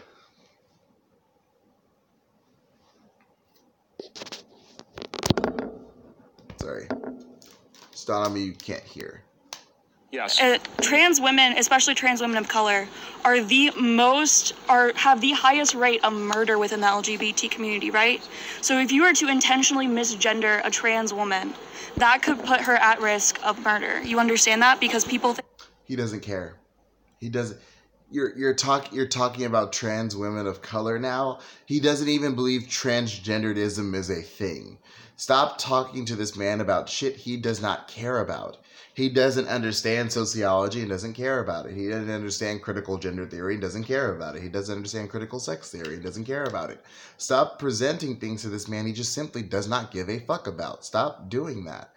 Sorry. It's not on me, you can't hear. Yes. Trans women, especially trans women of color, have the highest rate of murder within the LGBT community, right? So if you were to intentionally misgender a trans woman, that could put her at risk of murder. You understand that? Because people he doesn't care. He doesn't. You're talking about trans women of color now. He doesn't even believe transgenderism is a thing. Stop talking to this man about shit he does not care about. He doesn't understand sociology and doesn't care about it. He doesn't understand critical gender theory and doesn't care about it. He doesn't understand critical sex theory and doesn't care about it. Stop presenting things to this man he just simply does not give a fuck about. Stop doing that.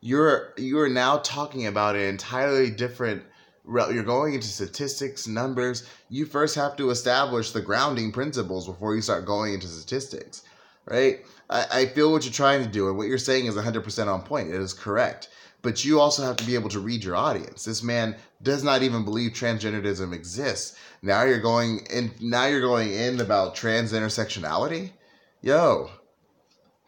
You are now talking about an entirely different. You're going into statistics, numbers. You first have to establish the grounding principles before you start going into statistics, right? I feel what you're trying to do, and what you're saying is 100% on point. It is correct. But you also have to be able to read your audience. This man does not even believe transgenderism exists. Now you're going in about trans intersectionality? Yo,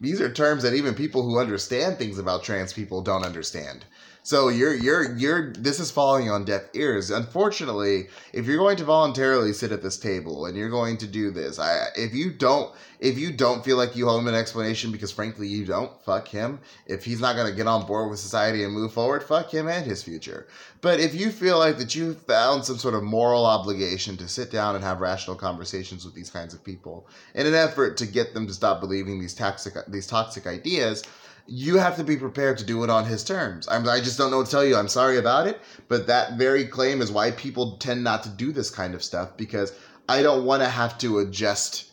these are terms that even people who understand things about trans people don't understand. So this is falling on deaf ears. Unfortunately, if you're going to voluntarily sit at this table and you're going to do this, if you don't feel like you owe him an explanation, because frankly you don't, fuck him. If he's not going to get on board with society and move forward, fuck him and his future. But if you feel like that you found some sort of moral obligation to sit down and have rational conversations with these kinds of people in an effort to get them to stop believing these toxic ideas, you have to be prepared to do it on his terms. I just don't know what to tell you. I'm sorry about it, but that very claim is why people tend not to do this kind of stuff, because I don't want to have to adjust.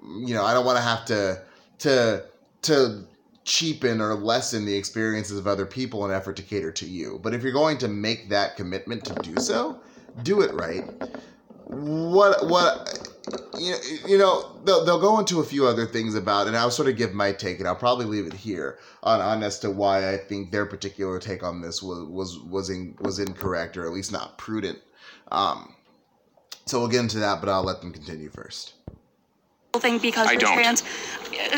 I don't want to have to cheapen or lessen the experiences of other people in an effort to cater to you. But if you're going to make that commitment to do so, do it right. They'll go into a few other things about, and I'll sort of give my take, and I'll probably leave it here on as to why I think their particular take on this was incorrect, or at least not prudent. So we'll get into that, but I'll let them continue first. think because you're trans.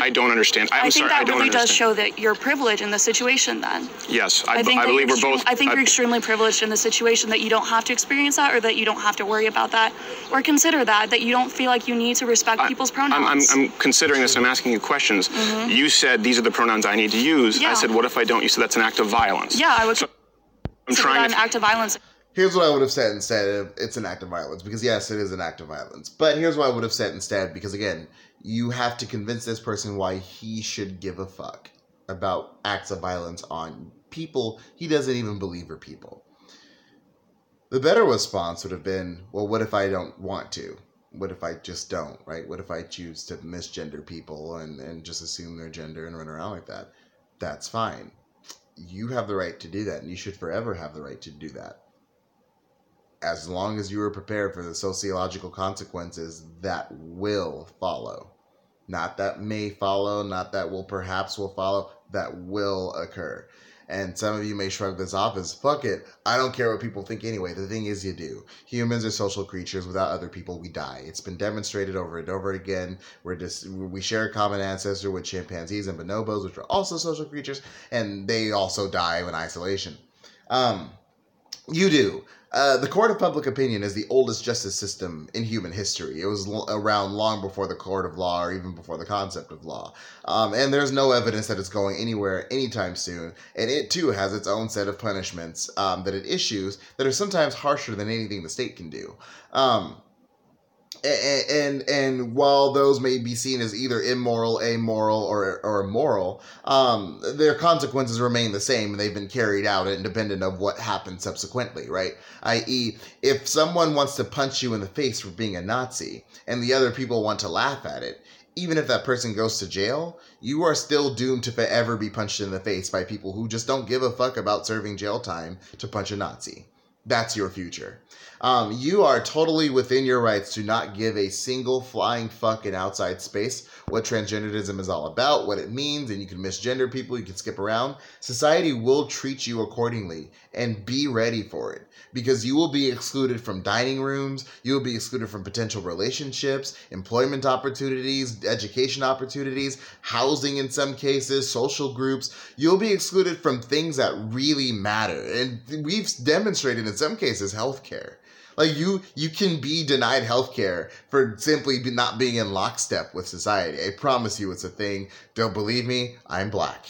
I don't understand. I think that really does show that you're privileged in the situation then. Yes, I believe we're both. I think you're extremely privileged in the situation that you don't have to experience that, or that you don't have to worry about that, or consider that you don't feel like you need to respect people's pronouns. I'm considering this. I'm asking you questions. Mm-hmm. You said these are the pronouns I need to use. Yeah. I said, what if I don't? You said that's an act of violence. Yeah, I would. So I'm trying an act of violence. Here's what I would have said instead. It's an act of violence, because yes, it is an act of violence. But here's what I would have said instead, because again, you have to convince this person why he should give a fuck about acts of violence on people he doesn't even believe are people. The better response would have been, well, what if I don't want to? What if I just don't, right? What if I choose to misgender people and just assume their gender and run around like that? That's fine. You have the right to do that, and you should forever have the right to do that. As long as you are prepared for the sociological consequences that will follow. Not that may follow, not that perhaps will follow, that will occur. And some of you may shrug this off as, fuck it, I don't care what people think anyway. The thing is, you do. Humans are social creatures. Without other people, we die. It's been demonstrated over and over again. We share a common ancestor with chimpanzees and bonobos, which are also social creatures, and they also die in isolation. You do. The court of public opinion is the oldest justice system in human history. It was around long before the court of law, or even before the concept of law. And there's no evidence that it's going anywhere anytime soon. And it too has its own set of punishments that it issues that are sometimes harsher than anything the state can do. And while those may be seen as either immoral, amoral, or immoral, their consequences remain the same, and they've been carried out independent of what happened subsequently, right? I.e., if someone wants to punch you in the face for being a Nazi, and the other people want to laugh at it, even if that person goes to jail, you are still doomed to forever be punched in the face by people who just don't give a fuck about serving jail time to punch a Nazi. That's your future. You are totally within your rights to not give a single flying fuck in outside space what transgenderism is all about, what it means, and you can misgender people, you can skip around. Society will treat you accordingly, and be ready for it. Because you will be excluded from dining rooms, you will be excluded from potential relationships, employment opportunities, education opportunities, housing in some cases, social groups. You'll be excluded from things that really matter. And we've demonstrated in some cases healthcare. Like you can be denied healthcare for simply not being in lockstep with society. I promise you it's a thing. Don't believe me? I'm black.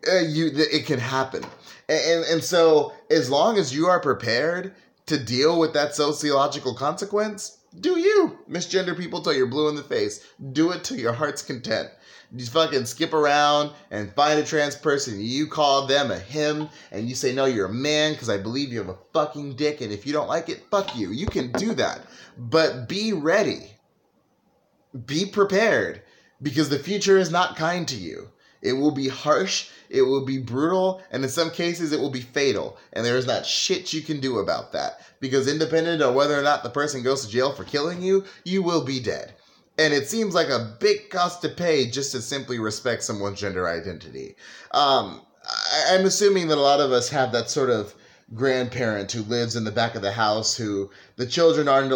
It can happen. And so as long as you are prepared to deal with that sociological consequence, do you misgender people till you're blue in the face. Do it to your heart's content. You fucking skip around and find a trans person. You call them a him, and you say, no, you're a man because I believe you have a fucking dick, and if you don't like it, fuck you. You can do that. But be ready. Be prepared, because the future is not kind to you. It will be harsh, it will be brutal, and in some cases it will be fatal. And there is not shit you can do about that. Because independent of whether or not the person goes to jail for killing you, you will be dead. And it seems like a big cost to pay just to simply respect someone's gender identity. I'm assuming that a lot of us have that sort of grandparent who lives in the back of the house who the children aren't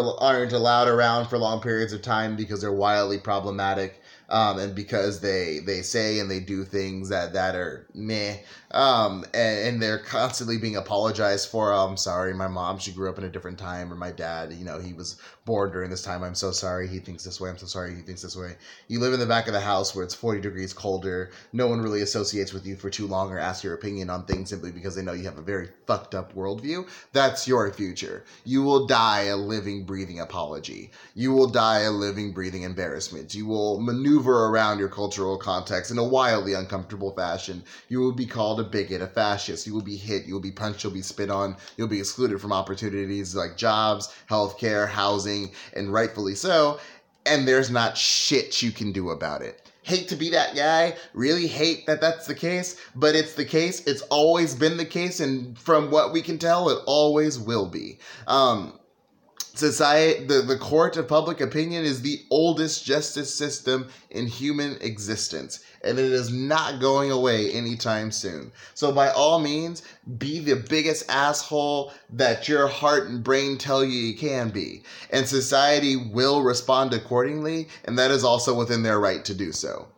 allowed around for long periods of time because they're wildly problematic. And because they say and they do things that are meh, and they're constantly being apologized for. Oh, I'm sorry, my mom, she grew up in a different time, or my dad, he was born during this time. I'm so sorry, he thinks this way. I'm so sorry, he thinks this way. You live in the back of the house where it's 40 degrees colder. No one really associates with you for too long or asks your opinion on things simply because they know you have a very fucked up worldview. That's your future. You will die a living, breathing apology. You will die a living, breathing embarrassment. You will maneuver around your cultural context in a wildly uncomfortable fashion. You will be called a bigot, a fascist. You will be hit. You will be punched. You'll be spit on. You'll be excluded from opportunities like jobs, healthcare, housing, and rightfully so. And there's not shit you can do about it. Hate to be that guy, really hate that that's the case, but it's the case. It's always been the case, and from what we can tell, it always will be. Society, the court of public opinion is the oldest justice system in human existence, and it is not going away anytime soon. So by all means, be the biggest asshole that your heart and brain tell you can be, and society will respond accordingly, and that is also within their right to do so.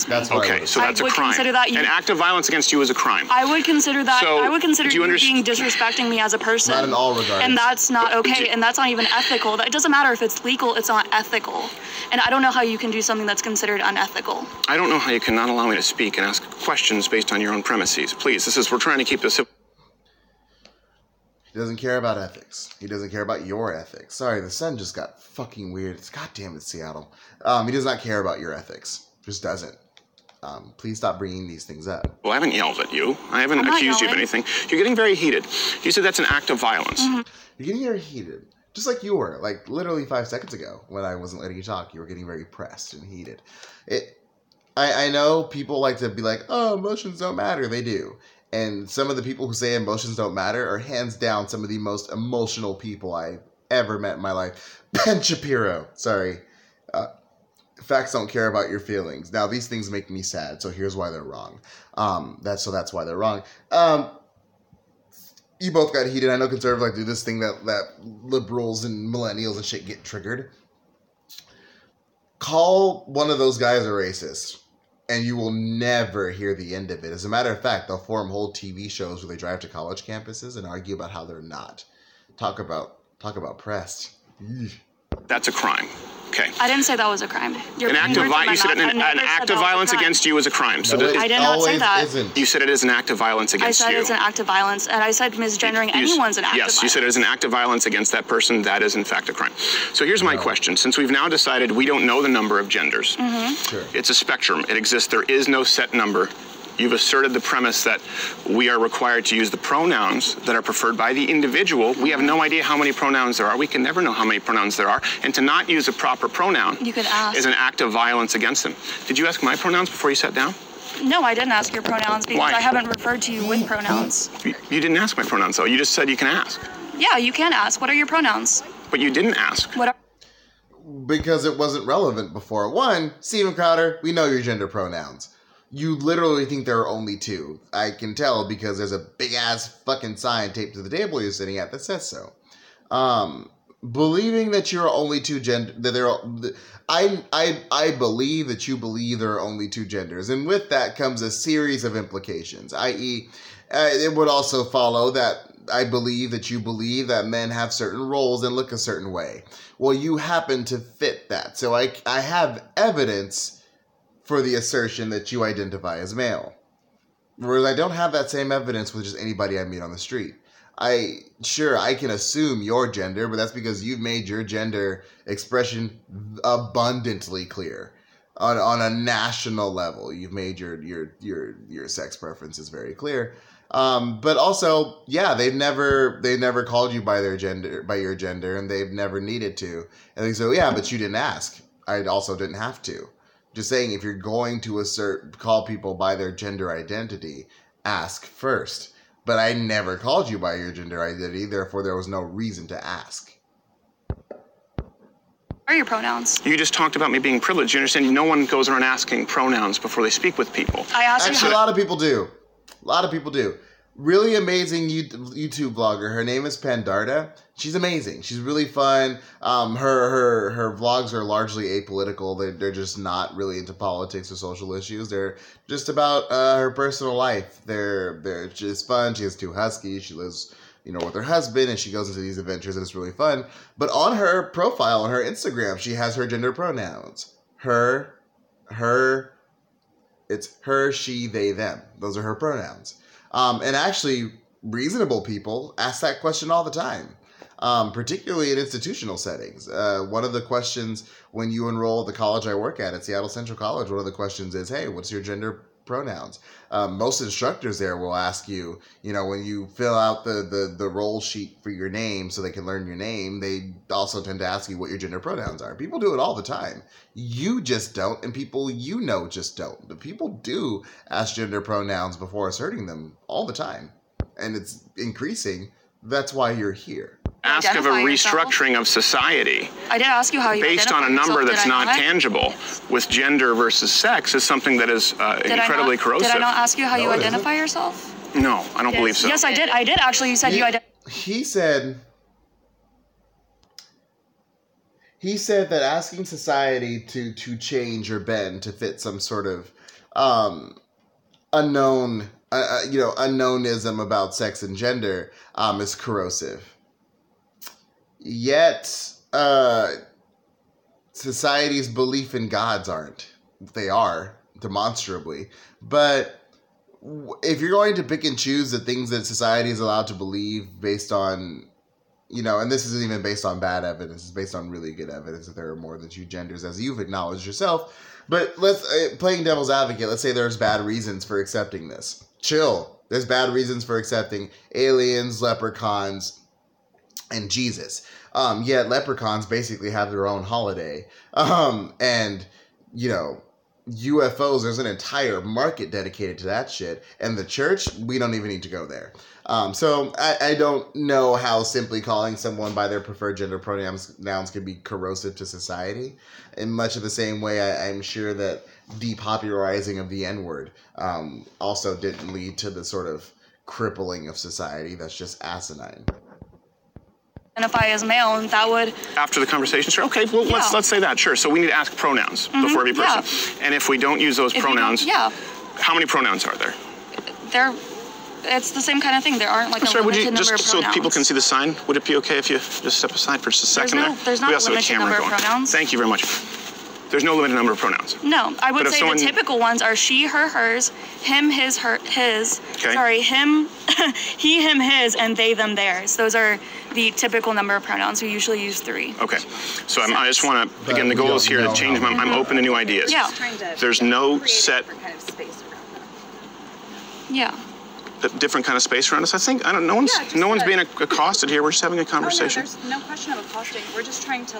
That's okay, so that's a crime. An act of violence against you is a crime. I would consider that. So, I would consider you being disrespecting me as a person. Not in all regards. And that's not okay, and that's not even ethical. It doesn't matter if it's legal, it's not ethical. And I don't know how you can do something that's considered unethical. I don't know how you can not allow me to speak and ask questions based on your own premises. Please, we're trying to keep this. He doesn't care about ethics. He doesn't care about your ethics. Sorry, the sun just got fucking weird. It's goddamn it's Seattle. He does not care about your ethics. Just doesn't. Please stop bringing these things up. Well, I haven't yelled at you. I haven't accused you of anything. You're getting very heated. You said that's an act of violence. Mm-hmm. You're getting very heated. Just like you were. Like, literally 5 seconds ago when I wasn't letting you talk. You were getting very pressed and heated. I know people like to be like, oh, emotions don't matter. They do. And some of the people who say emotions don't matter are hands down some of the most emotional people I've ever met in my life. Ben Shapiro. Sorry. Facts don't care about your feelings. Now, these things make me sad, so here's why they're wrong. That's why they're wrong. You both got heated. I know conservatives like to do this thing that liberals and millennials and shit get triggered. Call one of those guys a racist, and you will never hear the end of it. As a matter of fact, they'll form whole TV shows where they drive to college campuses and argue about how they're not. Talk about pressed. That's a crime. Okay. I didn't say that was a crime. You said an act of violence against you is a crime. So I did not say that. Isn't. You said it is an act of violence against you. I said it's an act of violence, and I said misgendering anyone's an act of violence. Yes, you said it is an act of violence against that person. That is, in fact, a crime. So here's my question. Since we've now decided we don't know the number of genders, Sure. It's a spectrum. It exists. There is no set number. You've asserted the premise that we are required to use the pronouns that are preferred by the individual. We have no idea how many pronouns there are. We can never know how many pronouns there are. And to not use a proper pronoun is an act of violence against them. Did you ask my pronouns before you sat down? No, I didn't ask your pronouns because Why? I haven't referred to you with pronouns. You didn't ask my pronouns, though. You just said you can ask. Yeah, you can ask. What are your pronouns? But you didn't ask. What are... Because it wasn't relevant before. One, Steven Crowder, we know your gender pronouns. You literally think there are only 2. I can tell because there's a big-ass fucking sign taped to the table you're sitting at that says so. Believing that you're only 2 gender... that there are, I believe that you believe there are only 2 genders. And with that comes a series of implications. I.e., it would also follow that I believe that you believe that men have certain roles and look a certain way. Well, you happen to fit that. So I have evidence for the assertion that you identify as male. Whereas I don't have that same evidence with just anybody I meet on the street. I can assume your gender, but that's because you've made your gender expression abundantly clear. On a national level, you've made your sex preferences very clear. But also, yeah, they've never called you by your gender, and they've never needed to. And they say, yeah, but you didn't ask. I also didn't have to. Just saying, if you're going to call people by their gender identity, ask first. But I never called you by your gender identity, therefore there was no reason to ask. What are your pronouns? You just talked about me being privileged. You understand? No one goes around asking pronouns before they speak with people. I asked you. Actually, a lot of people do. Really amazing YouTube vlogger. Her name is Pandarda. She's amazing. She's really fun. Her vlogs are largely apolitical. They're just not really into politics or social issues. They're just about her personal life. They're just fun. She has 2 huskies. She lives, with her husband, and she goes into these adventures, and it's really fun. But on her profile, on her Instagram, she has her gender pronouns. It's her, she, they, them. Those are her pronouns. And actually, reasonable people ask that question all the time, particularly in institutional settings. One of the questions when you enroll at the college I work at Seattle Central College, one of the questions is, hey, what's your gender pronouns? Most instructors there will ask you, when you fill out the roll sheet for your name so they can learn your name, they also tend to ask you what your gender pronouns are. People do it all the time. You just don't, and people just don't. But people do ask gender pronouns before asserting them all the time. And it's increasing. That's why you're here. ask of a restructuring of society. I did ask you how you based on a number that's not tangible with gender versus sex is something that is incredibly corrosive. Did I not ask you how you identify yourself? No, I don't believe so. Yes, I did. I did actually. You said you identify. He said that asking society to change or bend to fit some sort of unknownism about sex and gender is corrosive. Yet, society's belief in gods aren't. They are, demonstrably. But if you're going to pick and choose the things that society is allowed to believe based on, and this isn't even based on bad evidence, it's based on really good evidence that there are more than two genders, as you've acknowledged yourself. But playing devil's advocate, let's say there's bad reasons for accepting this. Chill. There's bad reasons for accepting aliens, leprechauns, and Jesus. Yet leprechauns basically have their own holiday. And, UFOs, there's an entire market dedicated to that shit. And the church, we don't even need to go there. So I don't know how simply calling someone by their preferred gender pronouns can be corrosive to society. In much of the same way, I'm sure that depopularizing of the N-word also didn't lead to the sort of crippling of society that's just asinine. Identify as male, and that would after the conversation. Sure. Okay. Well, let's say that. Sure. So we need to ask pronouns before every person. Yeah. And if we don't use those pronouns, how many pronouns are there? It's the same kind of thing. There aren't like a limited number of pronouns. So people can see the sign, would it be okay if you just step aside for just a second There's not a limited number of pronouns. Thank you very much. There's no limited number of pronouns. No, I would say the typical ones are she, her, hers, him, his, her, his. Okay. Sorry, him, he, him, his, and they, them, theirs. Those are the typical number of pronouns. We usually use 3. Okay. So I just want to, again, the goal is here to change I'm open to new ideas. Yeah. There's no set. Kind of space around them. Yeah. Different kind of space around us. I think no one's being accosted here. We're just having a conversation. Oh, no, there's no question of accosting. We're just trying to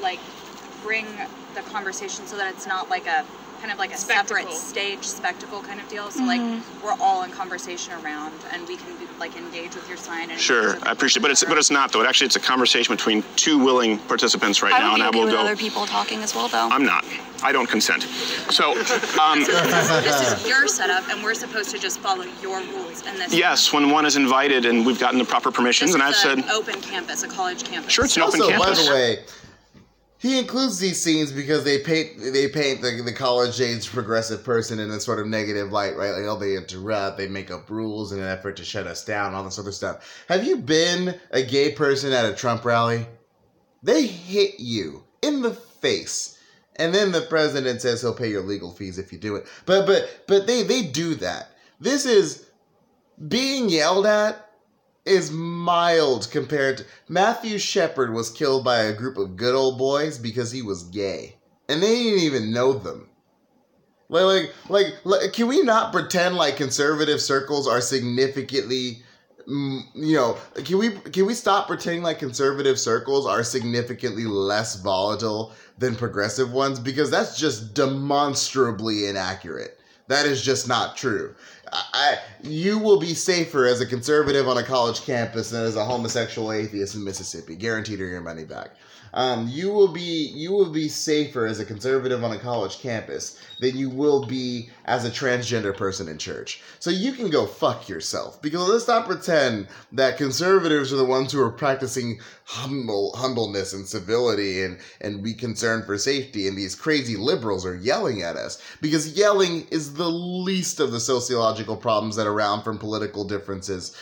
bring the conversation so that it's not like a kind of like a separate stage spectacle kind of deal. So we're all in conversation around, and we can engage with your sign. And sure, I appreciate it, but it's not though. Actually, it's a conversation between 2 willing participants right now, and I will with go. Other people talking as well, though. I'm not. I don't consent. So this is your setup, and we're supposed to just follow your rules. And this. Yes, when one is invited and we've gotten the proper permissions, and I've said open campus, a college campus. Sure, it's an open campus. By the way, he includes these scenes because they paint the college-age progressive person in a sort of negative light, right? Like, they interrupt, they make up rules in an effort to shut us down, all this other stuff. Have you been a gay person at a Trump rally? They hit you in the face. And then the president says he'll pay your legal fees if you do it. But they do that. This is being yelled at is mild compared to Matthew Shepard was killed by a group of good old boys because he was gay, and they didn't even know them. Like, can we not pretend like conservative circles are significantly, can we stop pretending like conservative circles are significantly less volatile than progressive ones? Because that's just demonstrably inaccurate. That is just not true. You will be safer as a conservative on a college campus than as a homosexual atheist in Mississippi. Guaranteed your money back. You will be safer as a conservative on a college campus than you will be as a transgender person in church. So you can go fuck yourself, because let's not pretend that conservatives are the ones who are practicing humbleness and civility and be concerned for safety, and these crazy liberals are yelling at us, because yelling is the least of the sociological problems that are around from political differences.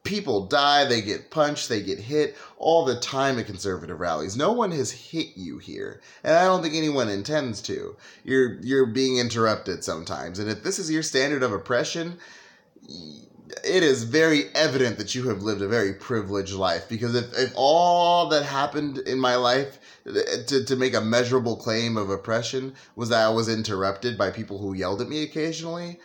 People die, they get punched, they get hit all the time at conservative rallies. No one has hit you here, and I don't think anyone intends to. You're being interrupted sometimes, and if this is your standard of oppression, it is very evident that you have lived a very privileged life, because if all that happened in my life to make a measurable claim of oppression was that I was interrupted by people who yelled at me occasionally,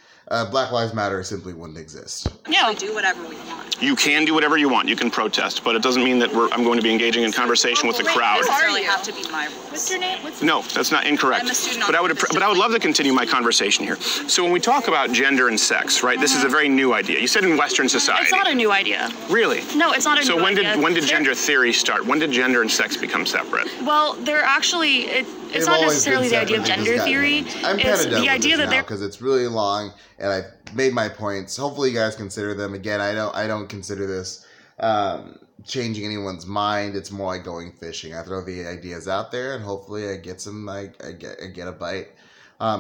Black Lives Matter simply wouldn't exist. Yeah. We do whatever we want. You can do whatever you want. You can protest, but it doesn't mean that I'm going to be engaging in conversation with the crowd. It doesn't necessarily have to be my rules. What's your name? No, that's not incorrect. I'm a student But on I would, campus, but I would love to continue my conversation here. So when we talk about gender and sex, right? This is a very new idea. You said in Western society. It's not a new idea. Really? No, it's not a So new when idea. did gender theory start? When did gender and sex become separate? Well, they're actually it's not necessarily the idea of gender theory. I'm kind It's of done the with idea this that now they're because it's really long, and I've made my points. Hopefully, you guys consider them. Again, I don't consider this changing anyone's mind. It's more like going fishing. I throw the ideas out there, and hopefully, I get some. I get a bite.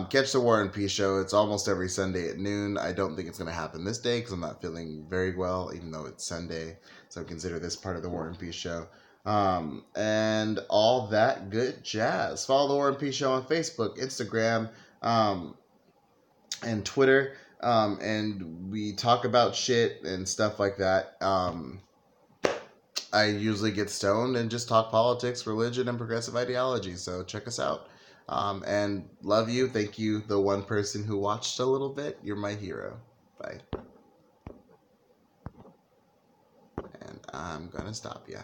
Catch the War and Peace show. It's almost every Sunday at noon. I don't think it's going to happen this day because I'm not feeling very well, even though it's Sunday. So consider this part of the War and Peace show. And all that good jazz. Follow the War and Peace show on Facebook, Instagram, and Twitter. And we talk about shit and stuff like that. I usually get stoned and just talk politics, religion, and progressive ideology. So check us out. And love you. Thank you, the one person who watched a little bit. You're my hero. Bye. And I'm gonna stop ya.